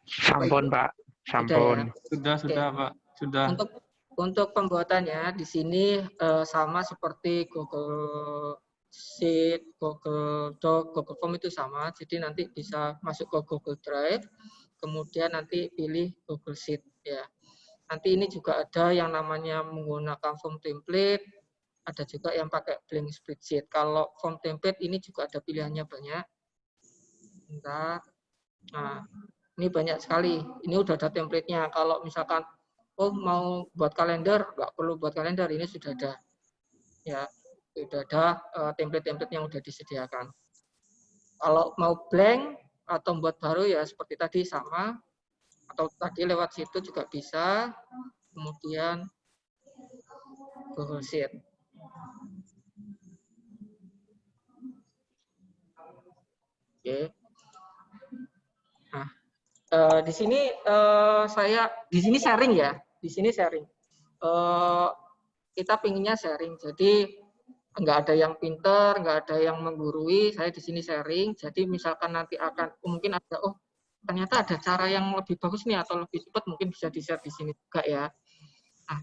Sampun, Pak. Sampun. Sudah, Pak. Sudah. Untuk pembuatannya di sini sama seperti Google Sheet, Google Doc, Google Form itu sama. Jadi nanti bisa masuk ke Google Drive, kemudian nanti pilih Google Sheet ya. Nanti ini juga ada yang namanya menggunakan form template, ada juga yang pakai blank spreadsheet. Kalau form template ini juga ada pilihannya banyak. Bentar. Nah, ini banyak sekali. Ini udah ada template-nya. Kalau misalkan mau buat kalender, nggak perlu buat kalender, ini sudah ada. Ya, sudah ada template-template yang udah disediakan. Kalau mau blank atau buat baru ya seperti tadi sama, atau tadi lewat situ juga bisa. Kemudian Google Sheet. Oke. Nah, di sini saya di sini sharing ya. Di sini sharing. Kita pinginnya sharing. Jadi nggak ada yang pinter, nggak ada yang menggurui. Saya di sini sharing. Jadi misalkan nanti akan mungkin ada, ternyata ada cara yang lebih bagus nih atau lebih cepat, mungkin bisa di-share di sini juga ya. Nah,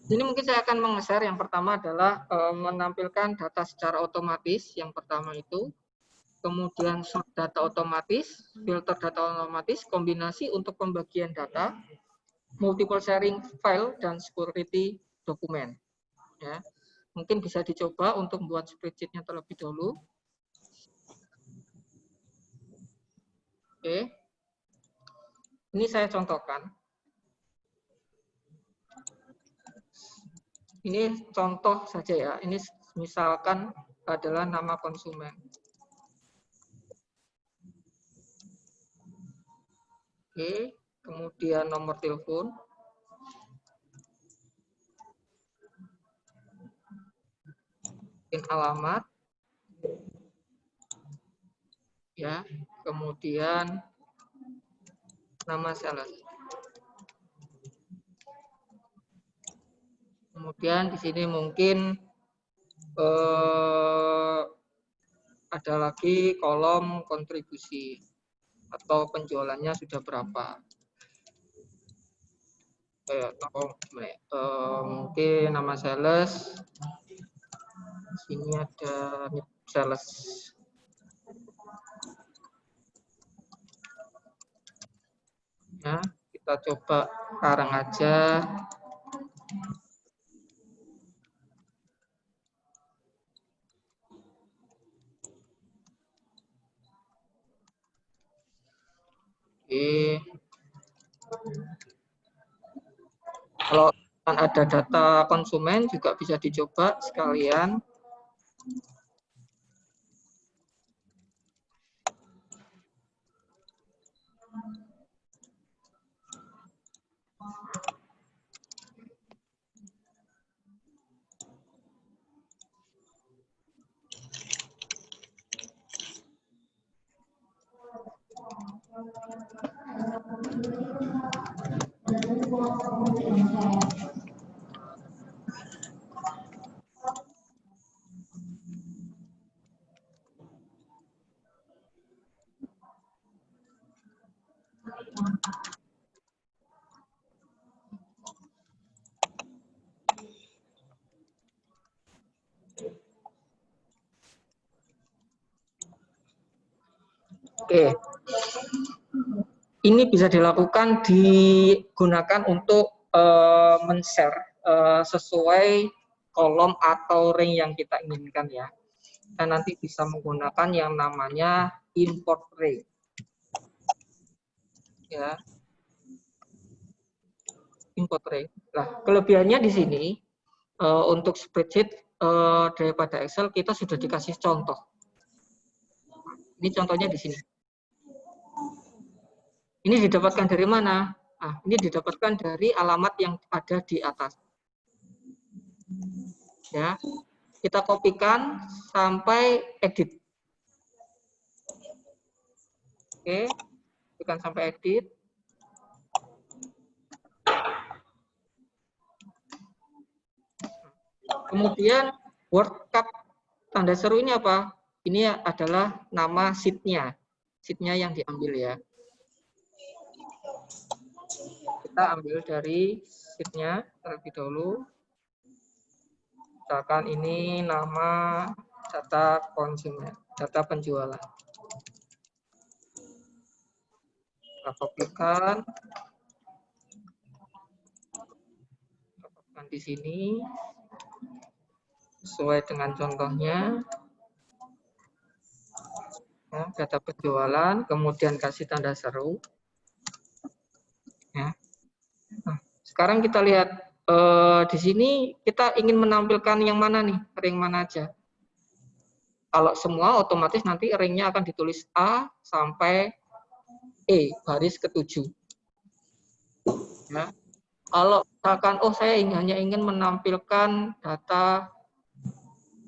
ini mungkin saya akan meng-share. Yang pertama adalah menampilkan data secara otomatis. Yang pertama itu. Kemudian sort data otomatis, filter data otomatis, kombinasi untuk pembagian data, multiple sharing file, dan security dokumen. Ya. Mungkin bisa dicoba untuk membuat spreadsheet-nya terlebih dahulu. Oke. Ini saya contohkan. Ini contoh saja ya. Ini misalkan adalah nama konsumen. Oke, kemudian nomor telepon. Alamat. Ya, kemudian nama sales. Kemudian di sini mungkin ada lagi kolom kontribusi atau penjualannya sudah berapa. Mungkin nama sales. Sini ada sales. Ya, kita coba sekarang aja. Oke. Kalau ada data konsumen juga bisa dicoba sekalian. Oke. Ini bisa dilakukan, digunakan untuk men-share sesuai kolom atau ring yang kita inginkan ya. Kita nanti bisa menggunakan yang namanya import ring. Ya. Import ring. Nah, kelebihannya di sini untuk spreadsheet daripada Excel kita sudah dikasih contoh. Ini contohnya di sini. Ini didapatkan dari mana? Nah, ini didapatkan dari alamat yang ada di atas. Ya, kita kopikan sampai edit. Oke, kopikan sampai edit. Kemudian word cup tanda seru ini apa? Ini adalah nama sheet-nya. Sheet-nya yang diambil ya. Kita ambil dari sheet-nya terlebih dahulu. Misalkan ini nama data konsumen, data penjualan. Kita kopikan. Di sini sesuai dengan contohnya. Ya, data penjualan, kemudian kasih tanda seru. Ya. Nah, sekarang kita lihat di sini kita ingin menampilkan yang mana nih, ring mana aja. Kalau semua otomatis nanti ringnya akan ditulis A sampai E, baris ke-7. Ya. Kalau misalkan, oh saya hanya ingin menampilkan data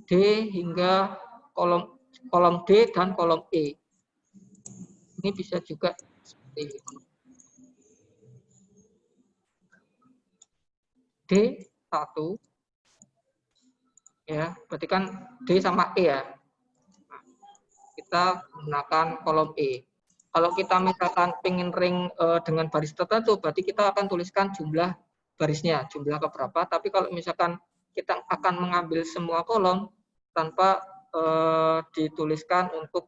D hingga kolom D dan kolom E. Ini bisa juga seperti itu. D1, ya, berarti kan D sama E ya. Nah, kita gunakan kolom E. Kalau kita misalkan pengen ring dengan baris tertentu, berarti kita akan tuliskan jumlah barisnya, jumlah keberapa. Tapi kalau misalkan kita akan mengambil semua kolom tanpa dituliskan untuk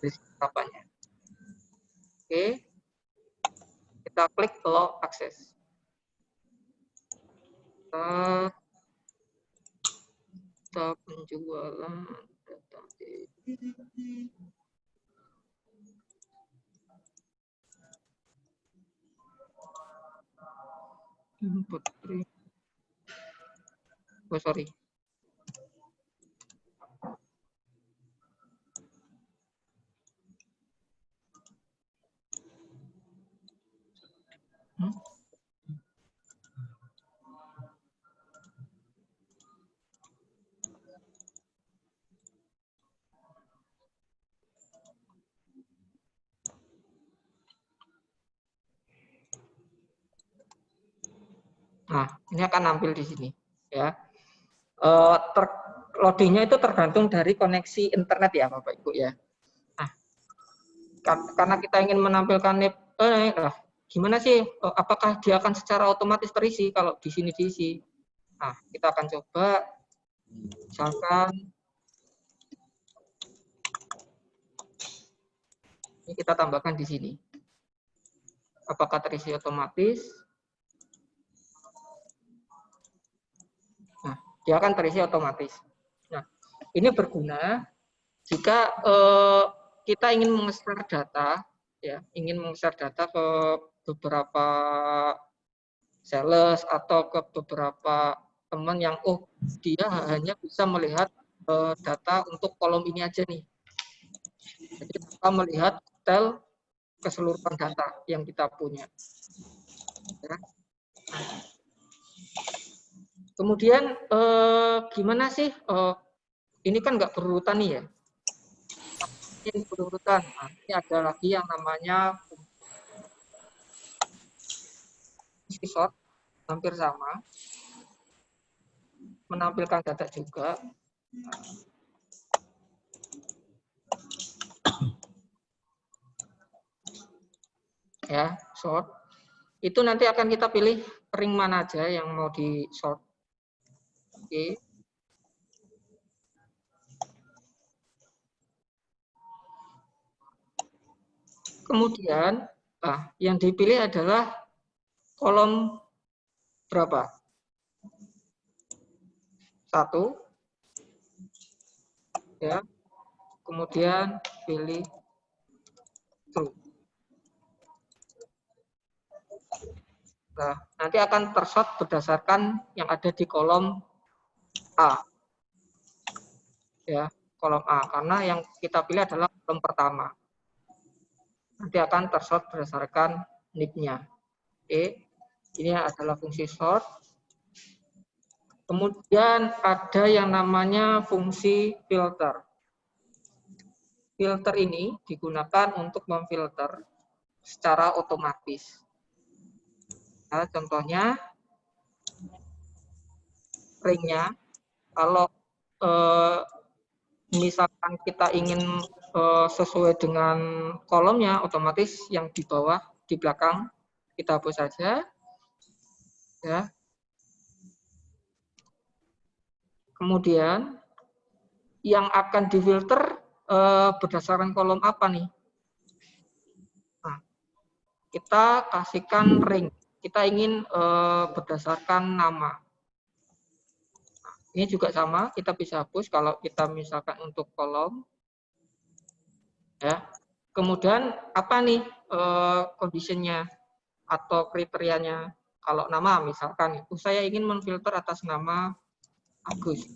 baris keberapanya. Oke, kita klik allow access. Data penjualan, data input ring. Oh, sorry. Nah, ini akan nampil di sini, ya. Loadingnya itu tergantung dari koneksi internet ya, Bapak Ibu ya. Nah, karena kita ingin menampilkan gimana sih? Apakah dia akan secara otomatis terisi kalau di sini diisi? Nah, kita akan coba, misalkan ini kita tambahkan di sini. Apakah terisi otomatis? Nah, dia akan terisi otomatis. Nah, ini berguna jika kita ingin meng-share data, ya, ingin meng-share data ke beberapa sales atau ke beberapa teman yang dia hanya bisa melihat data untuk kolom ini aja nih. Jadi kita melihat detail keseluruhan data yang kita punya. Ya. Kemudian gimana sih? Ini kan nggak berurutan nih ya. Ini berurutan. Nah, ini ada lagi yang namanya sort hampir sama, menampilkan data juga. Ya, sort. Itu nanti akan kita pilih ring mana aja yang mau di sort. Oke. Kemudian, yang dipilih adalah kolom berapa? 1. Ya. Kemudian pilih true. Nah, nanti akan tersort berdasarkan yang ada di kolom A. Ya, kolom A. Karena yang kita pilih adalah kolom pertama. Nanti akan tersort berdasarkan nick-nya. Oke. Ini adalah fungsi sort. Kemudian ada yang namanya fungsi filter. Filter ini digunakan untuk memfilter secara otomatis. Nah, contohnya ringnya, kalau misalkan kita ingin sesuai dengan kolomnya, otomatis yang di bawah, di belakang kita hapus saja. Ya. Kemudian yang akan difilter berdasarkan kolom apa nih? Nah, kita kasihkan ring. Kita ingin berdasarkan nama. Nah, ini juga sama, kita bisa hapus kalau kita misalkan untuk kolom. Ya. Kemudian apa nih conditionnya atau kriterianya? Kalau nama misalkan, saya ingin memfilter atas nama Agus.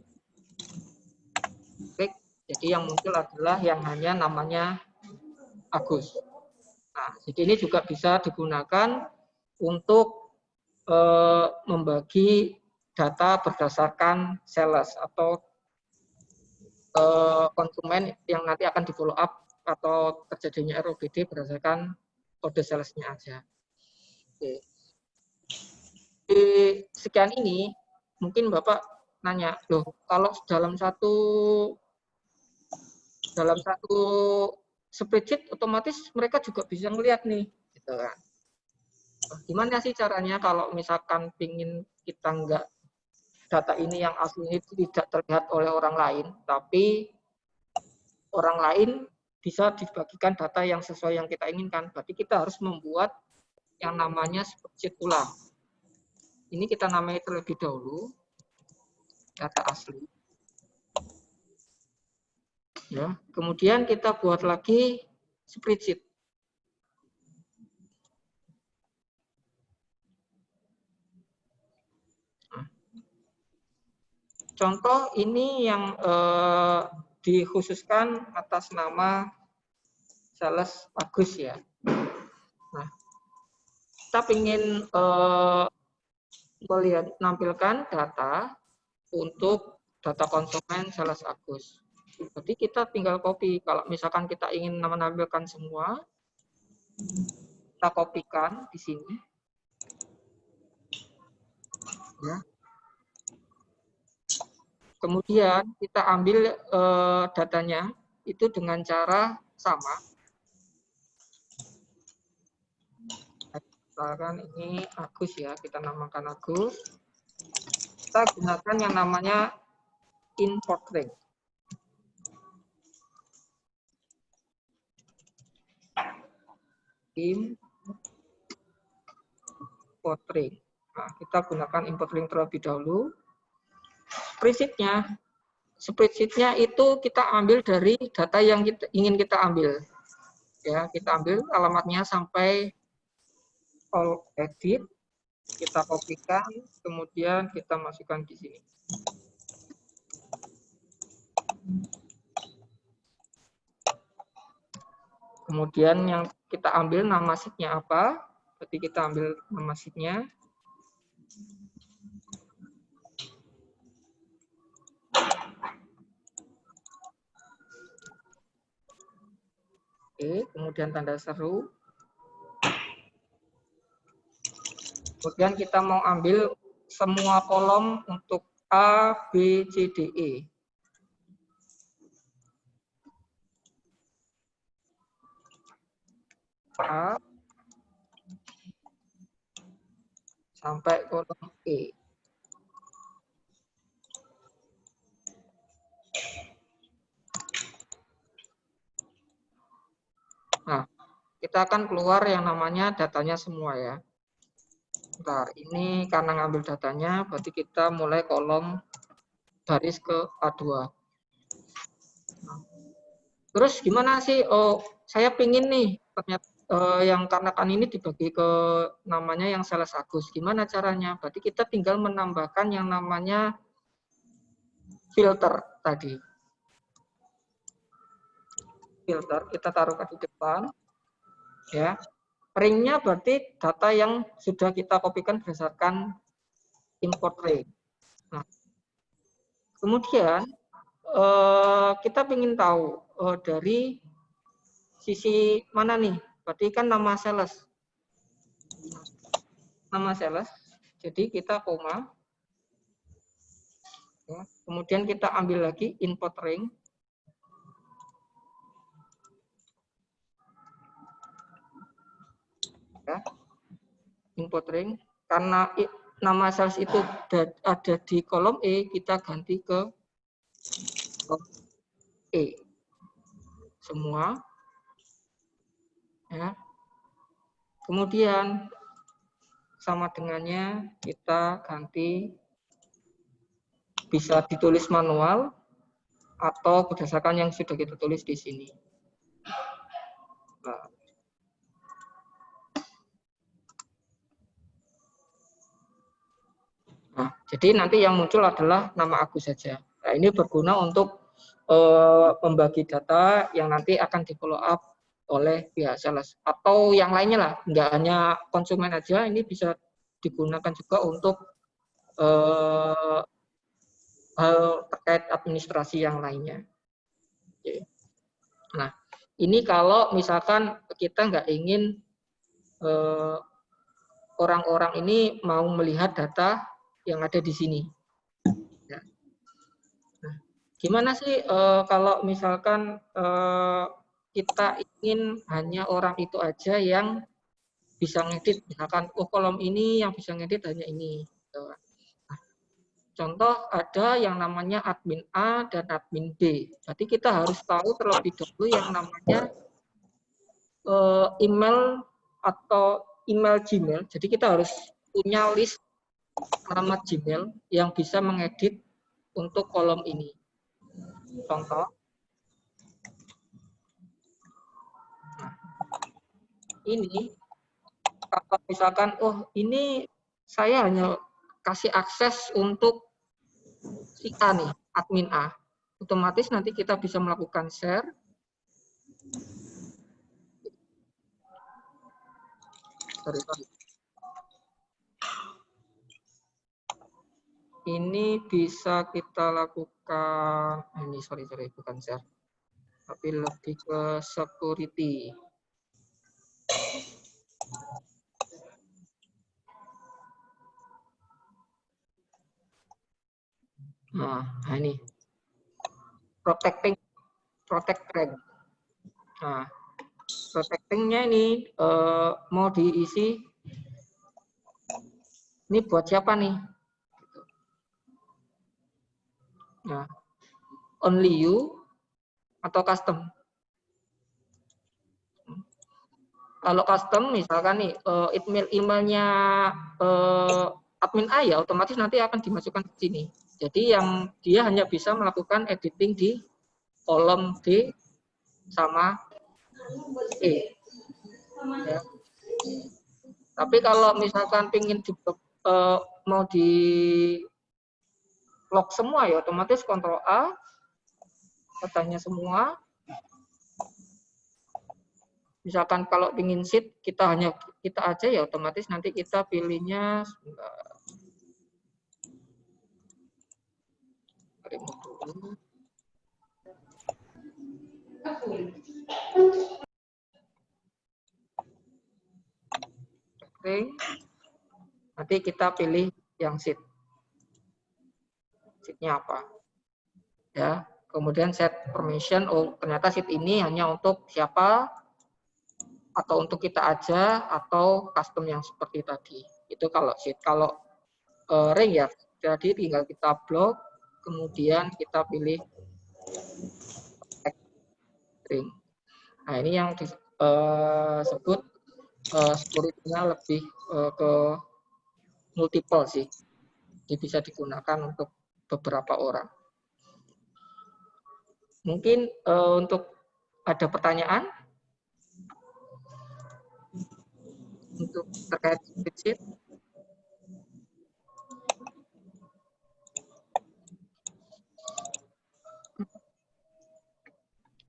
Oke, jadi yang muncul adalah yang hanya namanya Agus. Nah, jadi ini juga bisa digunakan untuk membagi data berdasarkan sales atau konsumen yang nanti akan di follow up atau terjadinya ROBD berdasarkan kode salesnya aja. Oke. Di sekian ini mungkin Bapak nanya, loh kalau dalam satu spreadsheet otomatis mereka juga bisa ngelihat nih, gitu kan. Gimana sih caranya kalau misalkan pingin kita nggak data ini yang asli ini tidak terlihat oleh orang lain, tapi orang lain bisa dibagikan data yang sesuai yang kita inginkan. Berarti kita harus membuat yang namanya spreadsheet ulang. Ini kita namai terlebih dahulu data asli. Ya, kemudian kita buat lagi spreadsheet. Contoh ini yang dikhususkan atas nama sales Agus ya. Nah, kita ingin melihat menampilkan data untuk data konsumen sales Agus. Jadi kita tinggal copy. Kalau misalkan kita ingin menampilkan semua, kita kopikan di sini. Ya. Kemudian kita ambil datanya itu dengan cara sama. Misalkan ini Agus ya, kita namakan Agus. Kita gunakan yang namanya import ring. Import ring. Nah, kita gunakan import ring terlebih dahulu. Spreadsheet-nya itu kita ambil dari data yang ingin kita ambil. Ya, kita ambil alamatnya sampai all edit, kita kopikan, kemudian kita masukkan di sini. Kemudian yang kita ambil nama sheet-nya apa? Berarti kita ambil nama sheet-nya. Oke, kemudian tanda seru. Kemudian kita mau ambil semua kolom untuk A, B, C, D, E. A sampai kolom E. Nah, kita akan keluar yang namanya datanya semua ya. Bentar, ini karena ngambil datanya, berarti kita mulai kolom baris ke A2. Nah, terus gimana sih? Oh, saya pingin nih, ternyata yang karena ini dibagi ke namanya yang Sales Agus. Gimana caranya? Berarti kita tinggal menambahkan yang namanya filter tadi. Filter, kita taruh di depan. Ya, ringnya berarti data yang sudah kita kopikan berdasarkan import ring. Nah, kemudian kita ingin tahu dari sisi mana nih? Berarti kan nama sales. Nama sales. Jadi kita koma. Ya, kemudian kita ambil lagi import ring. Ya, import ring. Karena nama sales itu ada di kolom E, kita ganti ke E. Semua. Ya. Kemudian sama dengannya kita ganti, bisa ditulis manual atau berdasarkan yang sudah kita tulis di sini. Nah, jadi nanti yang muncul adalah nama Agus saja. Nah, ini berguna untuk membagi data yang nanti akan di follow up oleh pihak sales atau yang lainnya lah, nggak hanya konsumen aja, ini bisa digunakan juga untuk hal terkait administrasi yang lainnya. Oke. Nah, ini kalau misalkan kita nggak ingin orang-orang ini mau melihat data yang ada di sini. Ya. Nah, gimana sih kalau misalkan kita ingin hanya orang itu aja yang bisa ngedit, misalkan kolom ini yang bisa ngedit hanya ini. Nah, contoh ada yang namanya admin A dan admin B. Berarti kita harus tahu terlebih dahulu yang namanya email atau email Gmail. Jadi kita harus punya list nama Gmail yang bisa mengedit untuk kolom ini. Contoh. Nah, ini kalau misalkan, oh ini saya hanya kasih akses untuk si A nih, admin A. Otomatis nanti kita bisa melakukan share. Sorry. Ini bisa kita lakukan, ini sorry bukan share, tapi lebih ke security. Nah, ini protect rank. Nah, protectingnya ini mau diisi. Ini buat siapa nih? Nah, only you atau custom. Kalau custom, misalkan nih emailnya admin A ya, otomatis nanti akan dimasukkan ke sini. Jadi yang dia hanya bisa melakukan editing di kolom D sama E. Ya. Tapi kalau misalkan pingin mau di lock semua ya, otomatis Ctrl A, datanya semua. Misalkan kalau pingin sheet, kita aja ya, otomatis nanti kita pilihnya nanti kita pilih yang sheet. Sheet-nya apa? Ya, kemudian set permission. Oh, ternyata sheet ini hanya untuk siapa? Atau untuk kita aja, atau custom yang seperti tadi. Itu kalau sheet. Kalau ring ya, jadi tinggal kita blok, kemudian kita pilih ring. Nah, ini yang disebut security-nya lebih ke multiple sih. Jadi bisa digunakan untuk beberapa orang. Mungkin untuk ada pertanyaan untuk terkait spreadsheet?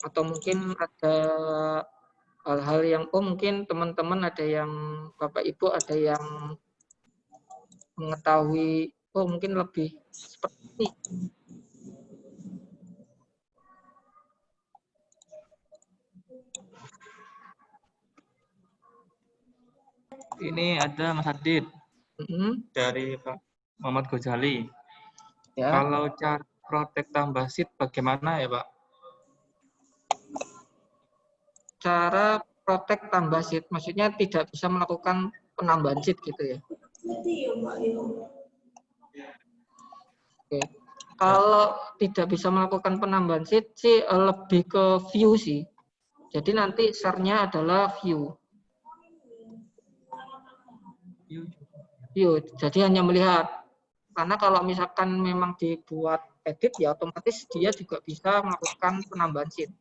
Atau mungkin ada hal-hal yang, mungkin teman-teman ada yang, Bapak Ibu ada yang mengetahui, mungkin lebih seperti ini. Ini ada Mas Adit dari Pak Muhammad Ghazali. Ya. Kalau cara protek tambah sheet bagaimana ya Pak? Cara protek tambah sheet, maksudnya tidak bisa melakukan penambahan sheet gitu ya? Oke. Kalau tidak bisa melakukan penambahan sheet sih lebih ke view sih. Jadi nanti share-nya adalah view. View. Jadi hanya melihat. Karena kalau misalkan memang dibuat edit ya otomatis dia juga bisa melakukan penambahan sheet.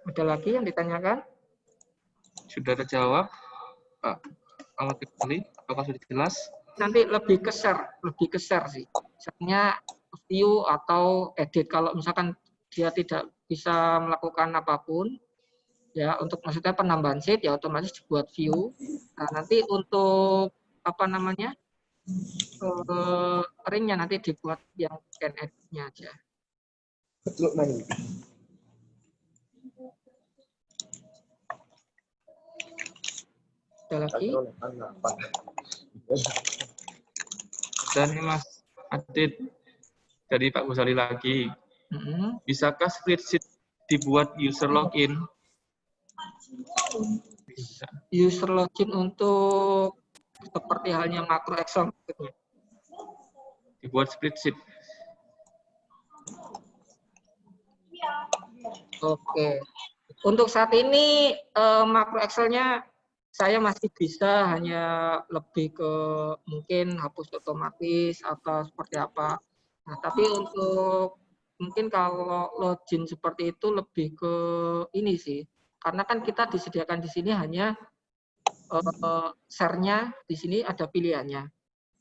Ada lagi yang ditanyakan? Sudah terjawab, Pak Ahmad Ghazali. Apakah sudah jelas? Nanti lebih ke share sih. Share-nya view atau edit. Kalau misalkan dia tidak bisa melakukan apapun, ya untuk maksudnya penambahan sheet ya otomatis dibuat view. Nah, nanti untuk apa namanya ringnya nanti dibuat yang can edit-nya aja. Ada lagi? Dan ini Mas Adit dari Pak Ghazali lagi. Bisakah spreadsheet dibuat user login? Bisa. User login untuk seperti halnya makro Excel maksudnya. Dibuat spreadsheet. Oke. Untuk saat ini makro Excel-nya saya masih bisa hanya lebih ke mungkin hapus otomatis atau seperti apa. Nah, tapi untuk mungkin kalau login seperti itu lebih ke ini sih. Karena kan kita disediakan di sini hanya share-nya di sini ada pilihannya.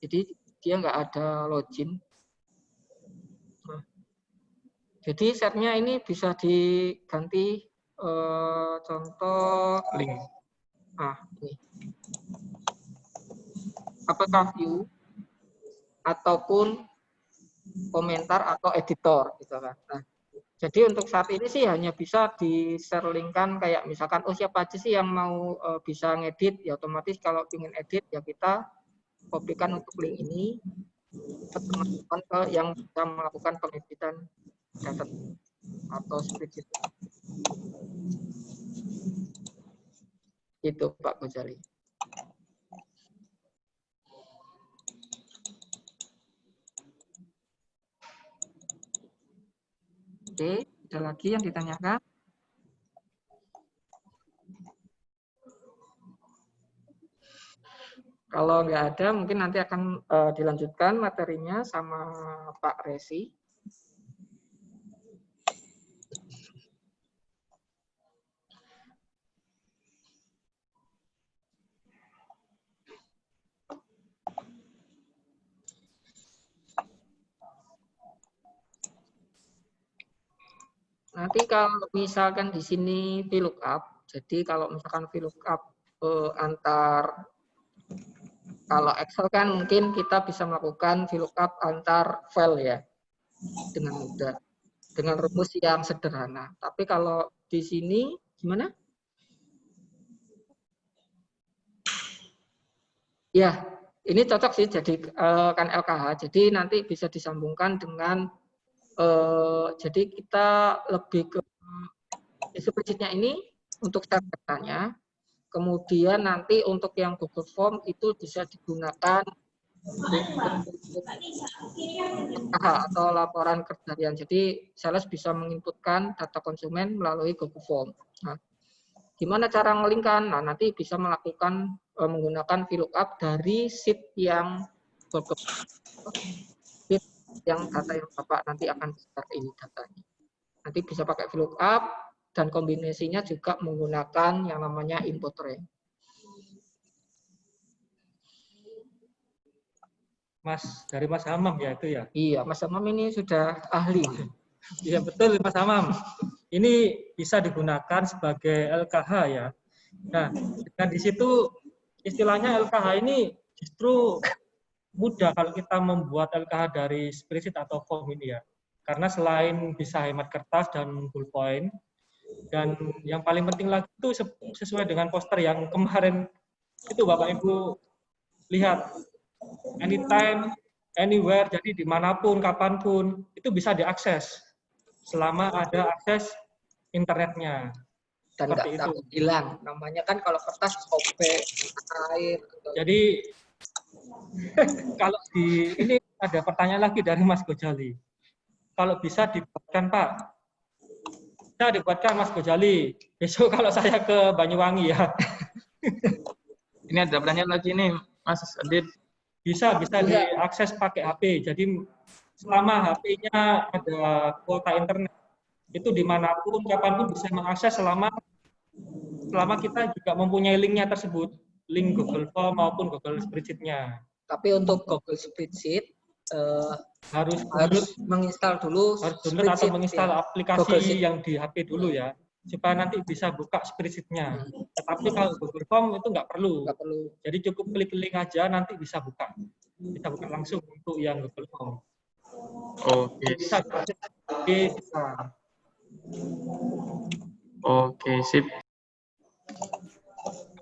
Jadi dia nggak ada login. Nah, jadi share-nya ini bisa diganti contoh Link. Ini. Apakah view ataupun komentar atau editor gitu kan. Nah, jadi untuk saat ini sih hanya bisa di-share link-kan kayak misalkan siapa aja sih yang mau bisa ngedit ya otomatis kalau ingin edit ya kita kopikan untuk link ini ke teman-teman yang bisa melakukan pengeditan data atau spreadsheet. Itu Pak Ghazali. Oke, ada lagi yang ditanyakan? Kalau nggak ada, mungkin nanti akan dilanjutkan materinya sama Pak Resi. Nanti kalau misalkan di sini VLOOKUP, jadi kalau misalkan VLOOKUP kalau Excel kan mungkin kita bisa melakukan VLOOKUP antar file ya dengan mudah. dengan rumus yang sederhana. Tapi kalau di sini gimana? Ya, ini cocok sih jadi kan LKH. Jadi nanti bisa disambungkan dengan jadi kita lebih ke spreadsheet-nya ini untuk catatan. Kemudian nanti untuk yang Google Form itu bisa digunakan atau laporan kerjaan. Jadi sales bisa menginputkan data konsumen melalui Google Form. Nah, gimana cara ngelingkan? Nah, nanti bisa melakukan menggunakan VLOOKUP dari sheet yang data yang Bapak nanti akan start ini datanya. Nanti bisa pakai VLOOKUP dan kombinasinya juga menggunakan yang namanya input range. Dari Mas Hamam ya itu ya? Iya, Mas Hamam ini sudah ahli. Iya betul Mas Hamam. Ini bisa digunakan sebagai LKH ya. Nah, dan di situ istilahnya LKH ini justru mudah kalau kita membuat LKH dari spreadsheet atau form ini ya. Karena selain bisa hemat kertas dan ballpoint, dan yang paling penting lagi itu sesuai dengan poster yang kemarin itu Bapak Ibu lihat, anytime, anywhere, jadi dimanapun, kapanpun, itu bisa diakses selama ada akses internetnya. Dan nggak takut hilang. Namanya kan kalau kertas sobek, air. Jadi kalau ini ada pertanyaan lagi dari Mas Gojali. Kalau bisa dibuatkan Pak, bisa dibuatkan Mas Gojali. Besok kalau saya ke Banyuwangi ya. Ini ada pertanyaan lagi nih, Mas Adit. Bisa diakses pakai HP. Jadi selama HP-nya ada kuota internet, itu dimanapun, kapanpun bisa mengakses selama kita juga mempunyai linknya tersebut, link Google Form maupun Google Spreadsheet-nya. Tapi untuk Google Spreadsheet harus menginstal dulu, harus download atau menginstal aplikasi yang di HP dulu ya, supaya nanti bisa buka spreadsheet-nya. Tetapi kalau Google Form itu nggak perlu. Jadi cukup klik link aja nanti bisa buka langsung untuk yang Google Form. Oke. Oke, sip.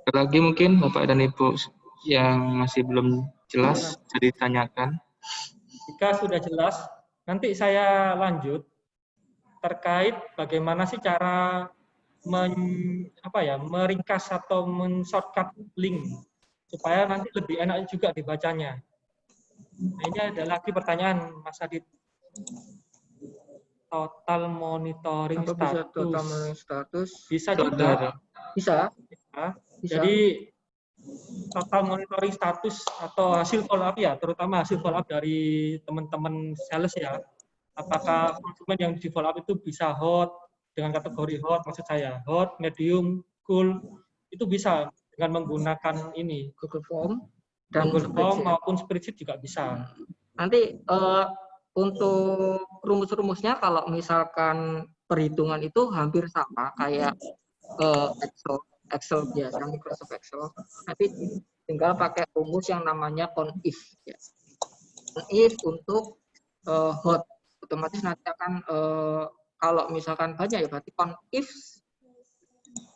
Ada lagi mungkin Bapak dan Ibu yang masih belum jelas bisa ditanyakan. Jika sudah jelas, nanti saya lanjut terkait bagaimana sih cara meringkas atau men-shortcut link supaya nanti lebih enak juga dibacanya. Nah, ini ada lagi pertanyaan Mas Adit. Total monitoring status. Total monitoring status. Bisa juga. Bisa. Jadi total monitoring status atau hasil follow up ya, terutama hasil follow up dari teman-teman sales ya. Apakah konsumen yang di follow up itu bisa hot dengan kategori hot, maksud saya hot, medium, cool, itu bisa dengan menggunakan ini Google Form dan Google Form maupun spreadsheet juga bisa. Nanti untuk rumus-rumusnya kalau misalkan perhitungan itu hampir sama kayak Excel biasa, Microsoft Excel, tapi tinggal pakai rumus yang namanya conif. Ya. Conif untuk hot, otomatis nanti akan kalau misalkan banyak ya berarti conif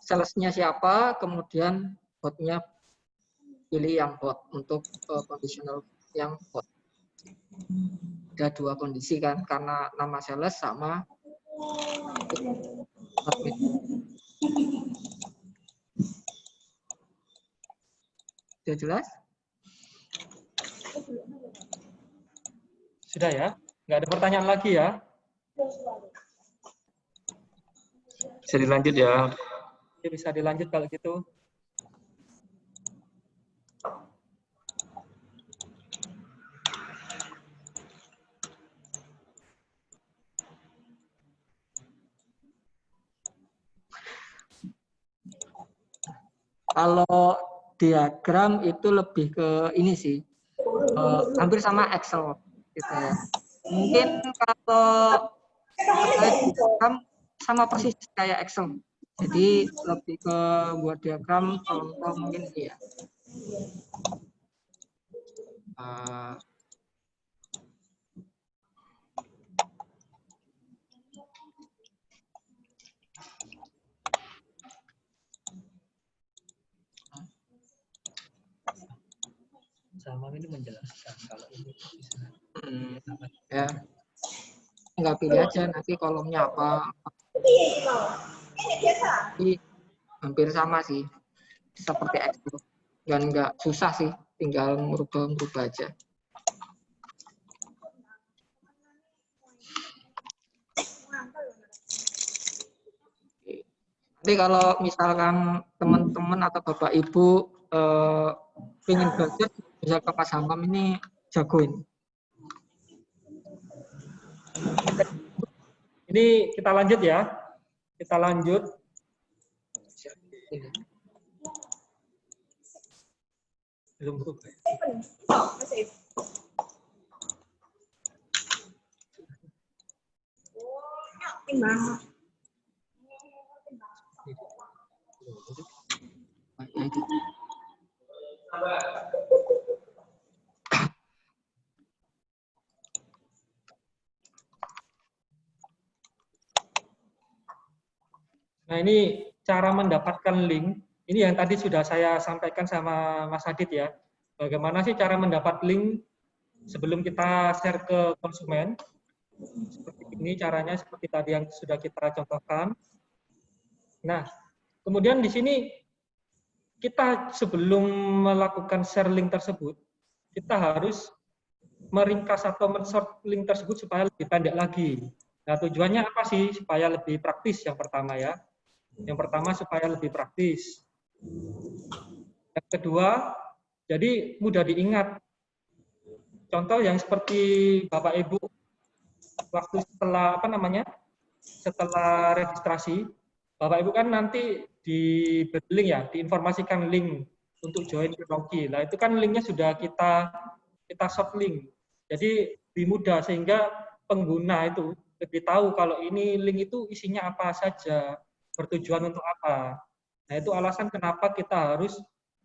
salesnya siapa, kemudian hotnya pilih yang hot untuk conditional yang hot. Ada dua kondisi kan, karena nama sales sama hotmate. Sudah jelas? Sudah ya? Nggak ada pertanyaan lagi ya? Bisa dilanjut ya. Bisa dilanjut kalau gitu. Kalau diagram itu lebih ke ini sih, hampir sama Excel gitu ya. Mungkin kalau diagram sama persis kayak Excel. Jadi lebih ke buat diagram contoh mungkin ini ya. Samam ini menjelaskan kalau ini bisa. Ya, tinggal pilih aja nanti kolomnya apa. Jadi hampir sama sih, seperti Excel. Dan nggak susah sih, tinggal merubah aja. Nanti kalau misalkan teman-teman atau Bapak Ibu ingin belajar, bisa ke Mas Hamam ini jagoin. Ini kita lanjut ya. Kita lanjut. Belum berubah. Nah, ini cara mendapatkan link. Ini yang tadi sudah saya sampaikan sama Mas Adit ya. Bagaimana sih cara mendapat link sebelum kita share ke konsumen? Seperti ini caranya, seperti tadi yang sudah kita contohkan. Nah, kemudian di sini kita sebelum melakukan share link tersebut, kita harus meringkas atau men-sort link tersebut supaya lebih pendek lagi. Nah, tujuannya apa sih? Supaya lebih praktis yang pertama ya. Yang pertama supaya lebih praktis. Yang kedua, jadi mudah diingat. Contoh yang seperti Bapak Ibu waktu setelah setelah registrasi, Bapak Ibu kan nanti diberi link ya, diinformasikan link untuk join ke Rocky. Nah, itu kan linknya sudah kita short link. Jadi lebih mudah sehingga pengguna itu lebih tahu kalau ini link itu isinya apa saja, bertujuan untuk apa. Nah, itu alasan kenapa kita harus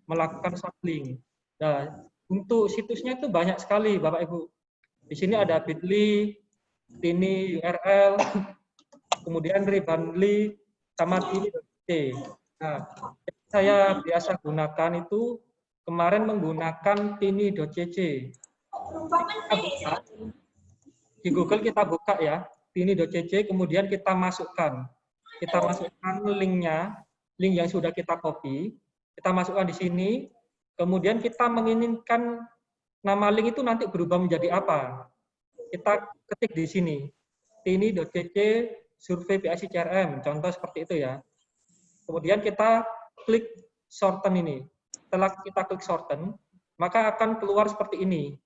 melakukan short link. Nah, untuk situsnya itu banyak sekali, Bapak Ibu. Di sini ada bit.ly, Tiny URL, kemudian Rebundly, sama Tiny.cc. Nah, saya biasa gunakan itu kemarin menggunakan Tiny.cc. Di Google kita buka ya, Tiny.cc, kemudian kita masukkan linknya, link yang sudah kita copy, kita masukkan di sini, kemudian kita menginginkan nama link itu nanti berubah menjadi apa. Kita ketik di sini, Tiny.cc survei PIC CRM, contoh seperti itu ya. Kemudian kita klik shorten ini. Setelah kita klik shorten, maka akan keluar seperti ini.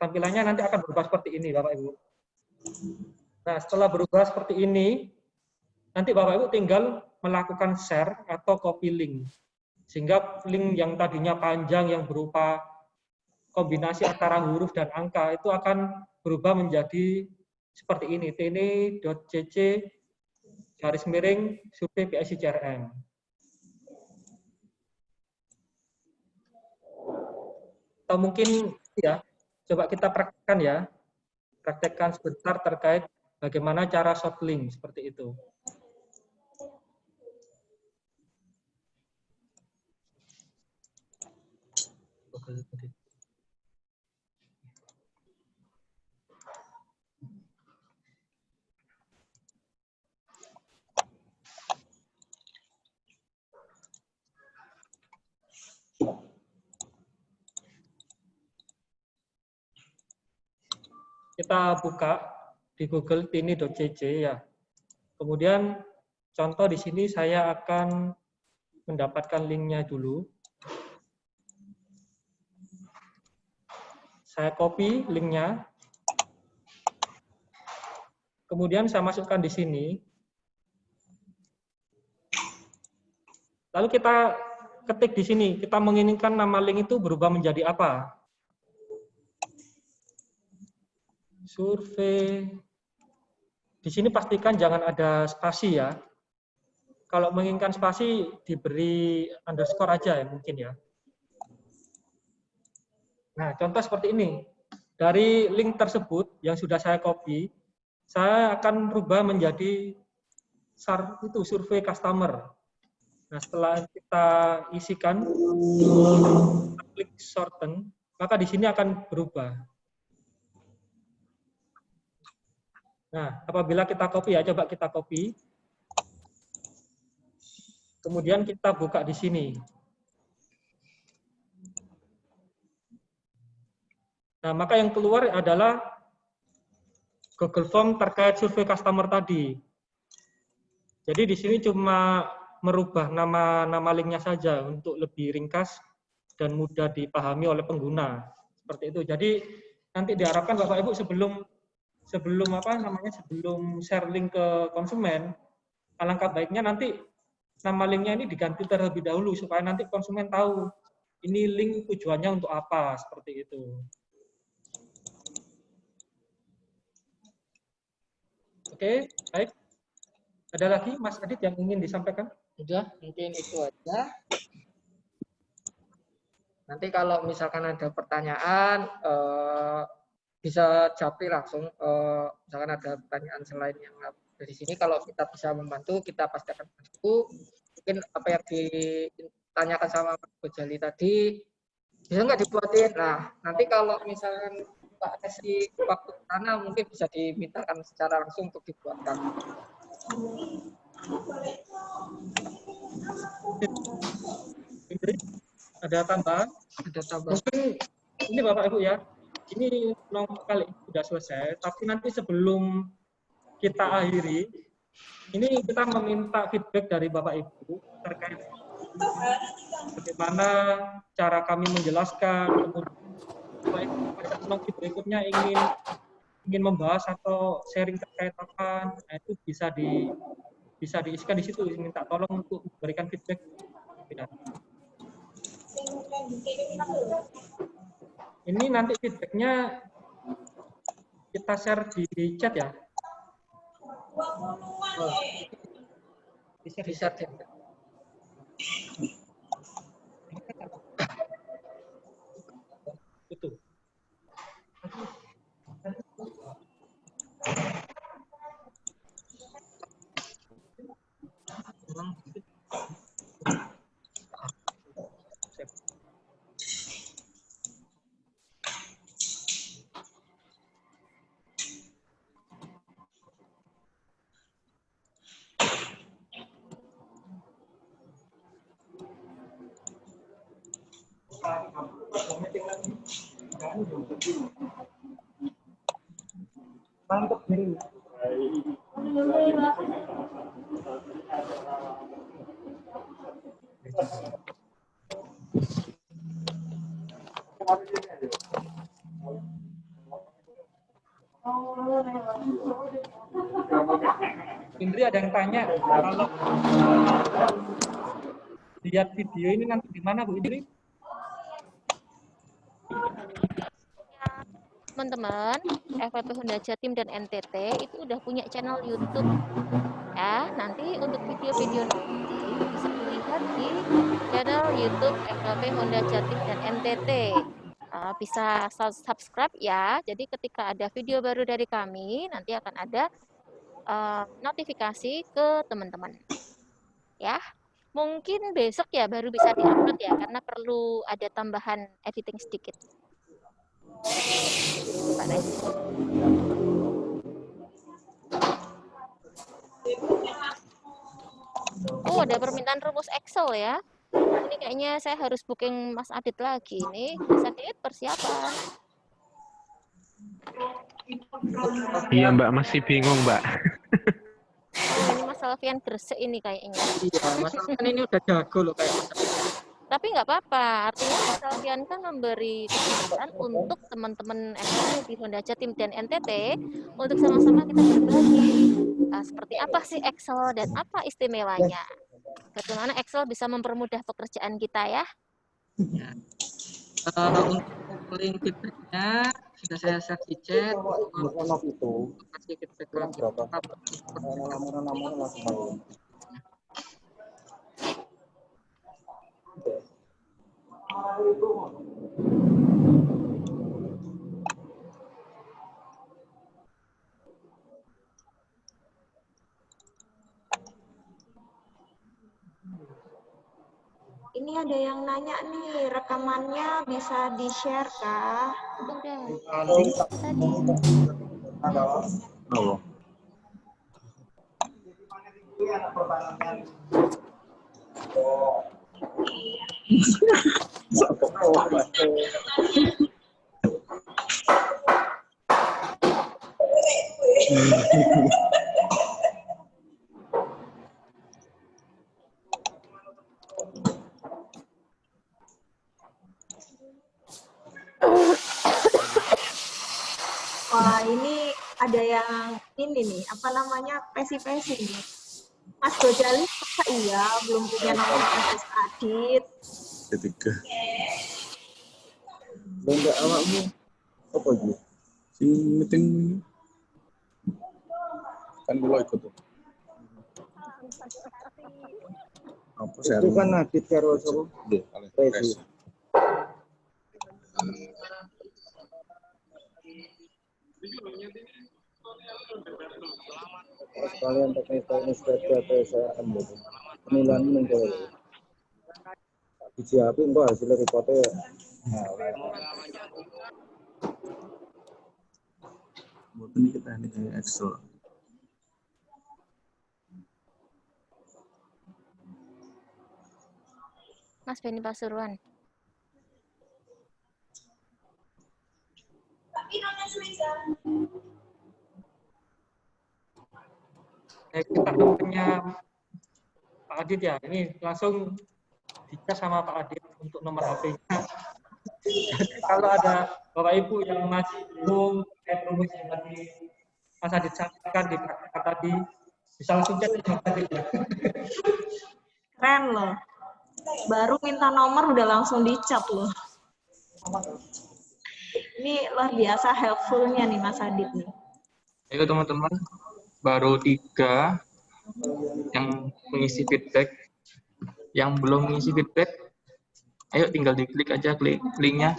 Tampilannya nanti akan berubah seperti ini, Bapak Ibu. Nah, setelah berubah seperti ini, nanti Bapak Ibu tinggal melakukan share atau copy link. Sehingga link yang tadinya panjang yang berupa kombinasi antara huruf dan angka itu akan berubah menjadi seperti ini, tiny.cc /survei PIC CRM. Atau mungkin ya, coba kita praktekkan ya. Praktekkan sebentar terkait bagaimana cara short link seperti itu. Kita buka di Google Tiny.cc ya. Kemudian contoh di sini saya akan mendapatkan linknya dulu. Saya copy linknya. Kemudian saya masukkan di sini. Lalu kita ketik di sini, kita menginginkan nama link itu berubah menjadi apa? Survei. Di sini pastikan jangan ada spasi ya. Kalau menginginkan spasi diberi underscore aja ya mungkin ya. Nah, contoh seperti ini. Dari link tersebut yang sudah saya copy, saya akan rubah menjadi survei customer. Nah, setelah kita isikan, kita klik shorten, maka di sini akan berubah. Nah, apabila kita copy ya, coba kita copy. Kemudian kita buka di sini. Nah, maka yang keluar adalah Google Form terkait survei customer tadi. Jadi di sini cuma merubah nama linknya saja untuk lebih ringkas dan mudah dipahami oleh pengguna. Seperti itu. Jadi nanti diharapkan Bapak Ibu sebelum share link ke konsumen, alangkah baiknya nanti nama linknya ini diganti terlebih dahulu supaya nanti konsumen tahu ini link tujuannya untuk apa, seperti itu. Oke, baik. Ada lagi Mas Adit yang ingin disampaikan? Udah, mungkin itu aja. Nanti kalau misalkan ada pertanyaan, bisa japri langsung. Misalkan ada pertanyaan selain yang dari sini, kalau kita bisa membantu, kita pasti akan bantu. Mungkin apa yang ditanyakan sama Pak Gojali tadi, bisa nggak dibuatin? Nah, nanti kalau misalkan Pak kasih waktu ke sana, mungkin bisa dimintakan secara langsung untuk dibuatkan. Ada tambahan? Ada tambahan. Mungkin ini Bapak Ibu ya, ini nomor kali ini sudah selesai, tapi nanti sebelum kita akhiri, ini kita meminta feedback dari Bapak Ibu terkait bagaimana cara kami menjelaskan, kemudian pada nanti berikutnya ingin membahas atau sharing terkait apa, nah itu bisa diisikan di situ, minta tolong untuk memberikan feedback. Ini nanti feedbacknya kita share di chat ya. Bisa chat. Itu. Mantap nih. Indri ada yang tanya, kalau lihat video ini nanti di mana Bu Indri? Teman-teman, FVP Honda Jatim dan NTT itu udah punya channel YouTube. Ya, nanti untuk video-video nanti bisa dilihat di channel YouTube FVP Honda Jatim dan NTT. Bisa subscribe ya. Jadi ketika ada video baru dari kami, nanti akan ada notifikasi ke teman-teman. Ya, mungkin besok ya baru bisa diupload ya, karena perlu ada tambahan editing sedikit. Pak Rezi. Oh, ada permintaan rumus Excel ya. Ini kayaknya saya harus booking Mas Adit lagi nih. Mas Adit, persiapan. Iya Mbak, masih bingung Mbak. Oh, ini Mas Alfian Gresik ini kayaknya. Iya, Mas Alfian ini udah jago loh kayak Mas Alfian. Tapi nggak apa-apa, artinya Mas Alfian kan memberi kesempatan untuk teman-teman FVP di Honda Jatim dan NTT untuk sama-sama kita berbagi seperti apa sih Excel dan apa istimewanya. Bagaimana Excel bisa mempermudah pekerjaan kita ya. Ya. Untuk link feedbacknya sudah saya share di chat. Itu. Kasih feedback lagi. Nama-nama langsung. Ini ini ada yang nanya nih, rekamannya bisa di-share kah? Udah. Link Tadi. Oh. Wah, ini ada yang ini nih, apa namanya, pesi-pesi nih. Mas Gojali, masa iya belum punya nomor Mas Adit? Ketiga. Enggak awakmu. Apa iki? Sing meeting kan kula ikut tuh. Apa sih? Itu kan Adit karo sapa? Nggih, Resi. Sekalian teknis kerja PSRM gitu. Penilaian menjauh. Biji api enggak hasil reportnya. Mungkin kita ini kayak Excel. Mas Benny Pasuruan. kita nomornya Pak Adit ya. Ini langsung dicas sama Pak Adit untuk nomor HP-nya. Kalau ada Bapak Ibu yang masih belum rumus yang tadi Mas Adit sampaikan di praktek tadi, bisa langsung cek ke Mas Adit ya. Keren loh. Baru minta nomor udah langsung dicap loh. Ini luar biasa helpful-nya nih Mas Adit nih. Ayo teman-teman, baru 3 yang mengisi feedback. Yang belum mengisi feedback, ayo tinggal diklik aja klik linknya.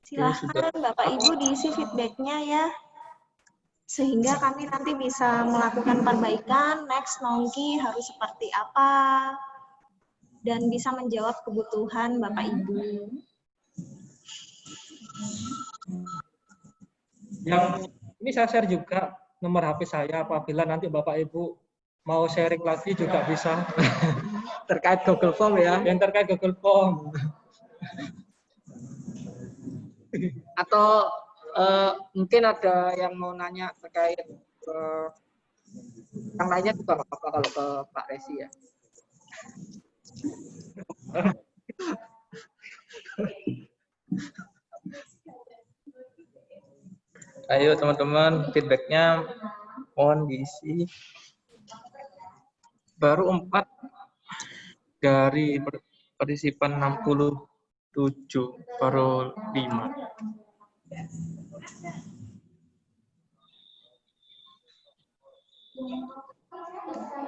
Silahkan Bapak Ibu diisi feedback-nya ya. Sehingga kami nanti bisa melakukan perbaikan, next nongki harus seperti apa, dan bisa menjawab kebutuhan Bapak Ibu. Yang ini saya share juga nomor HP saya, apabila nanti Bapak Ibu mau sharing lagi juga bisa. Terkait Google Form ya. Yang terkait Google Form. Atau mungkin ada yang mau nanya terkait yang lainnya juga nggak apa-apa kalau ke Pak Resi ya. Ayo teman-teman, feedbacknya mohon diisi. Baru 4 dari partisipan 67, baru 5.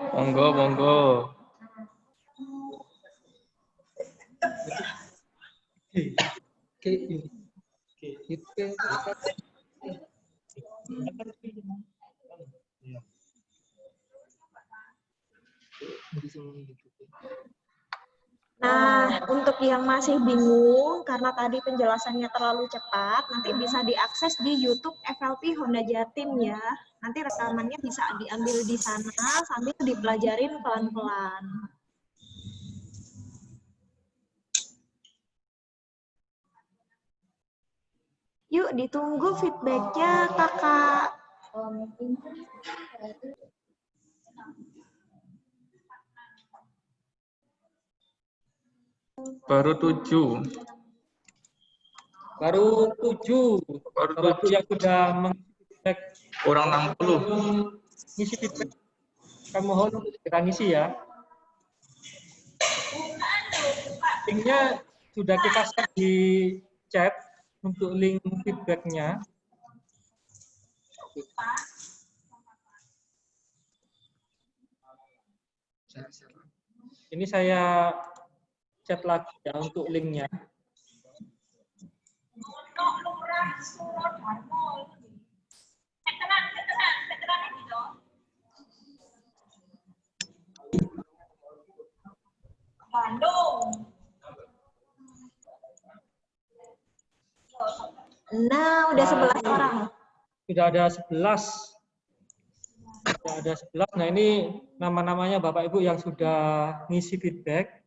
Monggo, monggo. Nah, untuk yang masih bingung karena tadi penjelasannya terlalu cepat, nanti bisa diakses di YouTube FLP Honda Jatim ya. Nanti rekamannya bisa diambil di sana sambil dipelajarin pelan-pelan. Yuk, ditunggu feedback-nya, Kakak. Baru 7. Baru 7. Baru Bapak 7. yang sudah mengisi feedback. Kurang 60. Ngisi feedback. Kami mohon kita ngisi ya. Linknya sudah kita share di chat untuk link feedbacknya. Ini saya chat lagi ya untuk linknya. Nah, udah 11 orang. Sudah ada 11. Sudah ada 11. Nah, ini nama-namanya Bapak Ibu yang sudah ngisi feedback.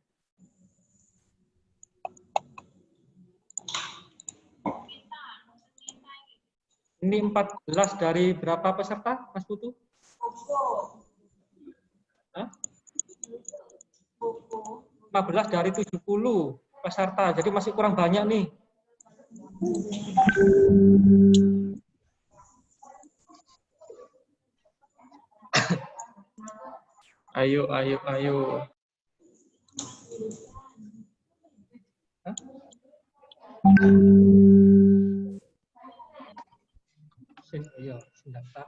Ini 14 dari berapa peserta, Mas Putu? Hah? 15 dari 70 peserta. Jadi masih kurang banyak nih. Ayo. Hah? Iya, daftar.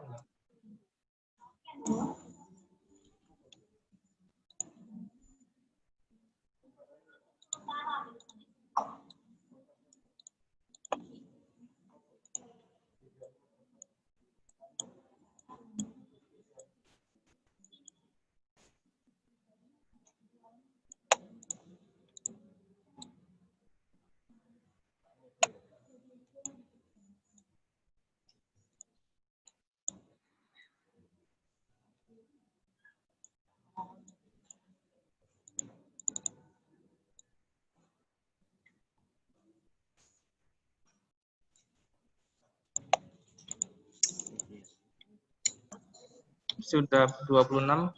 Sudah 26.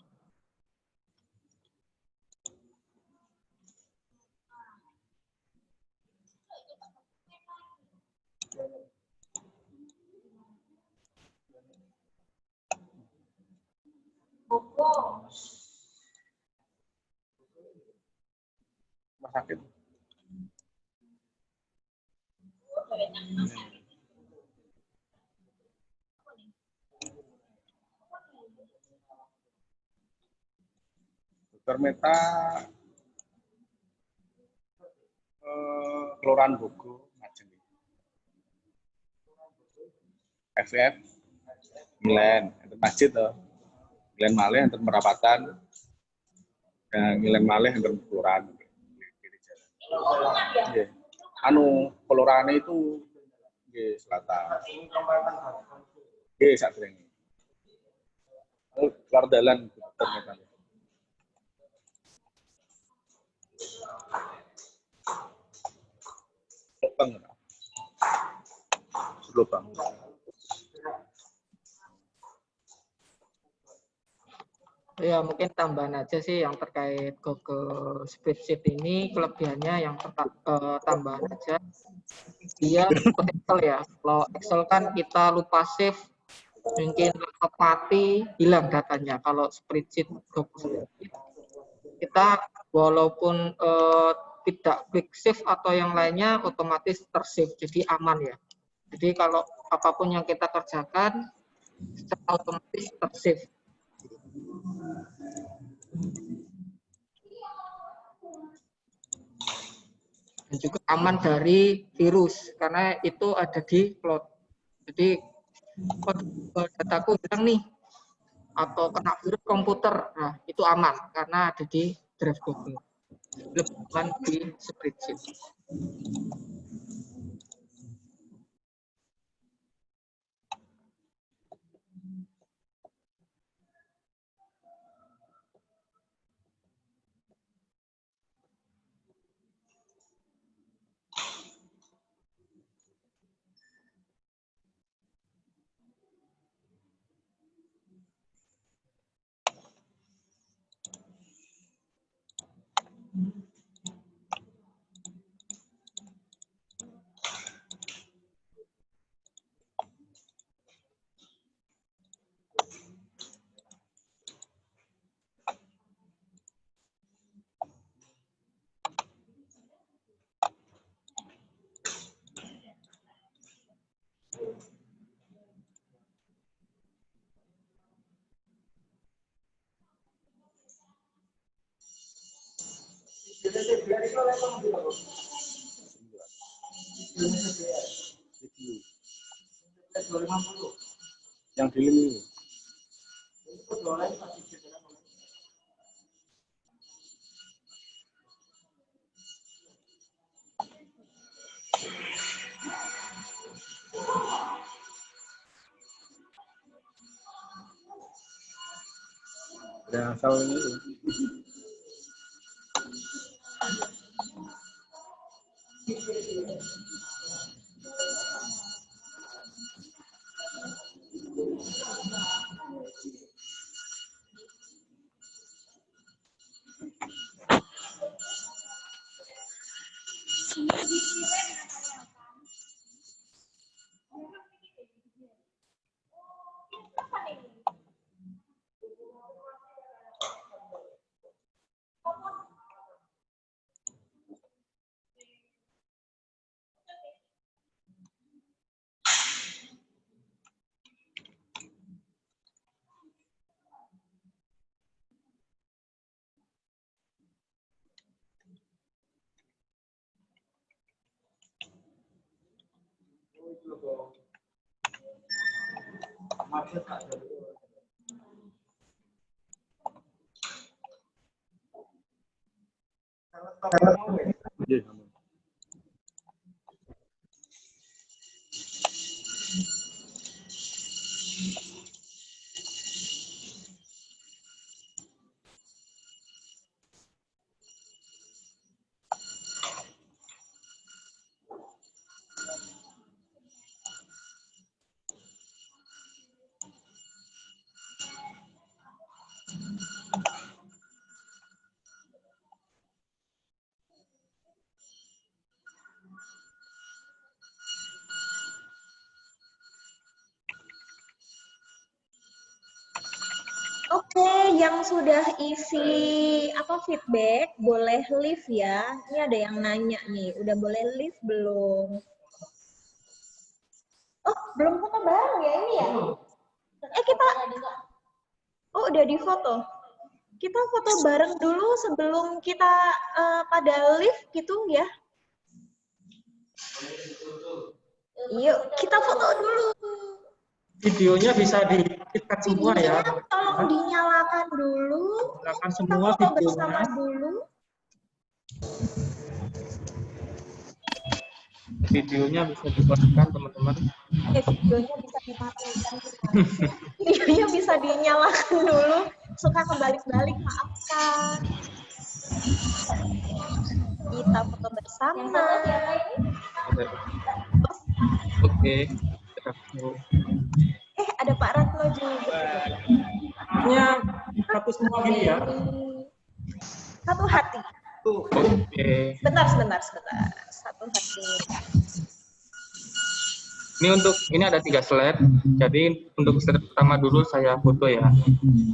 Rumah sakit. Dokter Meta Kelurahan Bogo, Ngajeng. FF Milen, enten masjid toh. Milen malih enten merapatan. Milen malih enten kelurahan. Nggih. Anu kelurahane itu nggih selatan. Nggih sakderenge. Keluar dalan Dokter Meta. Lubang. Ya, mungkin tambahan aja sih yang terkait Google Spreadsheet ini, kelebihannya yang tambahan aja. Dia seperti Excel ya. Kalau Excel kan kita lupa save, mungkin laptop mati, hilang datanya. Kalau spreadsheet, Google Spreadsheet, kita walaupun tidak klik save atau yang lainnya, otomatis tersave, jadi aman ya. Jadi kalau apapun yang kita kerjakan, secara otomatis tersave. Dan juga aman dari virus, karena itu ada di cloud. Jadi, dataku hilang nih, atau kena virus komputer, nah itu aman, karena ada di drive Google. Lebih aman di spreadsheet. Yang di ini. Udah hafal ini. Oke, yang sudah isi feedback boleh leave ya. Ini ada yang nanya nih, udah boleh leave belum? Oh, belum foto bareng ya ini ya? Kita udah di foto. Kita foto bareng dulu sebelum kita pada leave gitu ya. Yuk, kita foto dulu. Videonya bisa diaktifkan semua ya. Tolong dinyalakan dulu. Nyalakan semua kita foto videonya. bersama dulu. Videonya bisa dimatikan, teman-teman. Videonya bisa dimatikan. Videonya bisa dinyalakan dulu. Suka kebalik-balik, maafkan. Kita foto bersama. Oke. Ada Pak Ratno juga. Hanya satu semua gini ya. Satu hati. Oke. Sebentar. Satu hati. Ini ada 3 slide. Jadi untuk slide pertama dulu saya foto ya.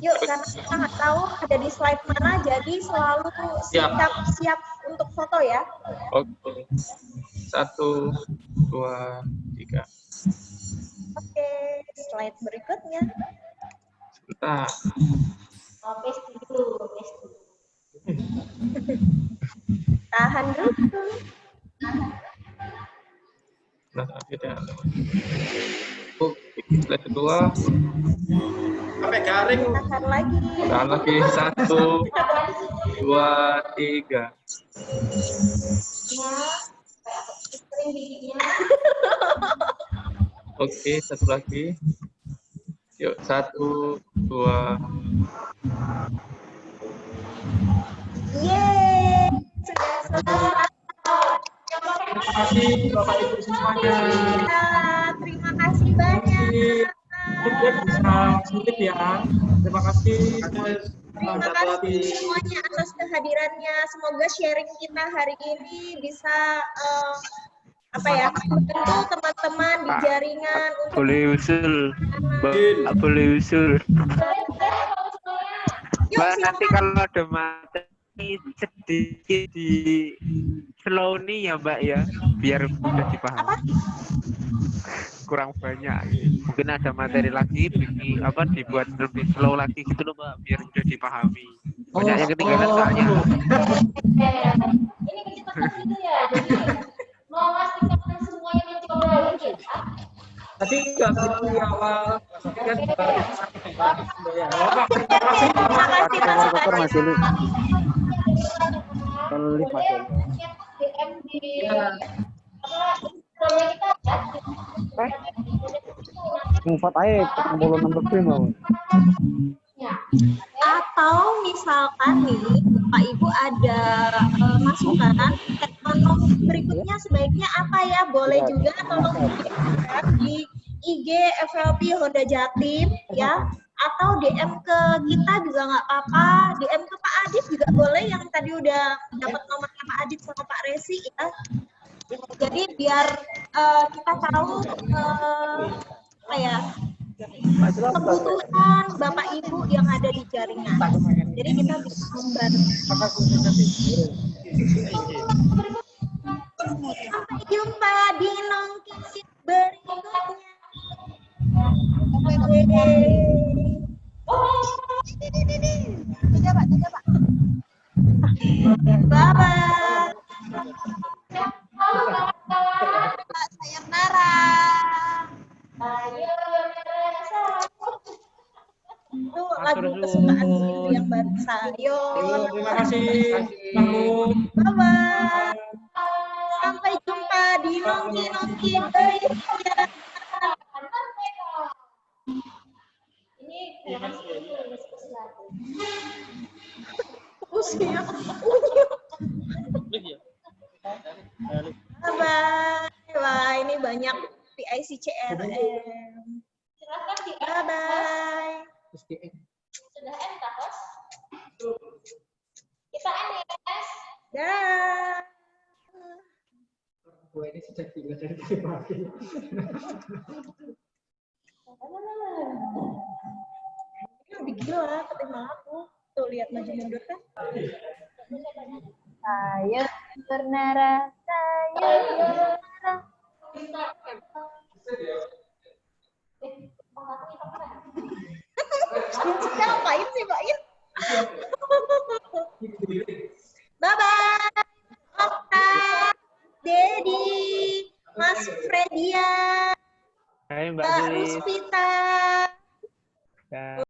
Yuk, karena kita nggak tahu ada di slide mana, jadi selalu siap untuk foto ya. Oke. 1, 2, 3. Oke, slide berikutnya. Sebentar. Tahan dulu. Nah, akhirnya. Slide kedua. Sampai garing. Tahan lagi. Tahan lagi. 1, 2, 3. Oke, satu lagi. Yuk, 1, 2. Yeay, sudah selesai. Terima kasih Bapak Ibu semuanya. Terima kasih banyak. Feedback bisa sulit ya. Terima kasih. Terima kasih semuanya atas kehadirannya. Semoga sharing kita hari ini bisa membantu teman-teman di jaringan untuk boleh usul. Boleh usul. Mbak, nanti kalau ada materi sedikit di slow nih ya Mbak ya, biar mudah dipahami. Kurang banyak. Mungkin ada materi lagi dibuat lebih slow lagi gitu loh Mbak, biar mudah dipahami. Banyak yang ketinggalan soalnya. Ini kecepatan gitu ya, jadi mau memastikan semuanya mencoba gitu. Tadi nggak gitu di awal. Kan Ngufat aja 40 nomor 5. atau Atau misalkan nih, Bapak Ibu ada masukan ekonomi berikutnya sebaiknya apa ya? Boleh juga tolong dikirimkan di IG FLP Honda Jatim ya, atau DM ke kita juga nggak apa-apa, DM ke Pak Adit juga boleh yang tadi udah dapat nomornya Pak Adit sama Pak Resi ya. Jadi biar kita tahu apa ya, kebutuhan Bapak Ibu yang ada di jaringan. Jadi kita bisa membantu. Sampai jumpa di nongki berikutnya. Bye-bye. Sayonara. Itu lagu kesukaan itu yang baru Sayon. Terima kasih. Mahmud. Bye-bye. Sampai jumpa di nongki-nongki berikutnya. Usia. Bye-bye. Wah, ini banyak PIC CRM. Silakan di Bye-bye. Sudah N Kak Bos? Kita N ya guys. Dah. Gue ini sudah gila dari pagi. Ini lebih gila ketimbang aku. Tuh lihat maju mundur kan. Sayonara, sayonara. Ngapain sih Mbak In? Bye-bye. Okta, Dedi, Mas Fredia, Hai Mbak Mbak Juli. Ruspita. Ya.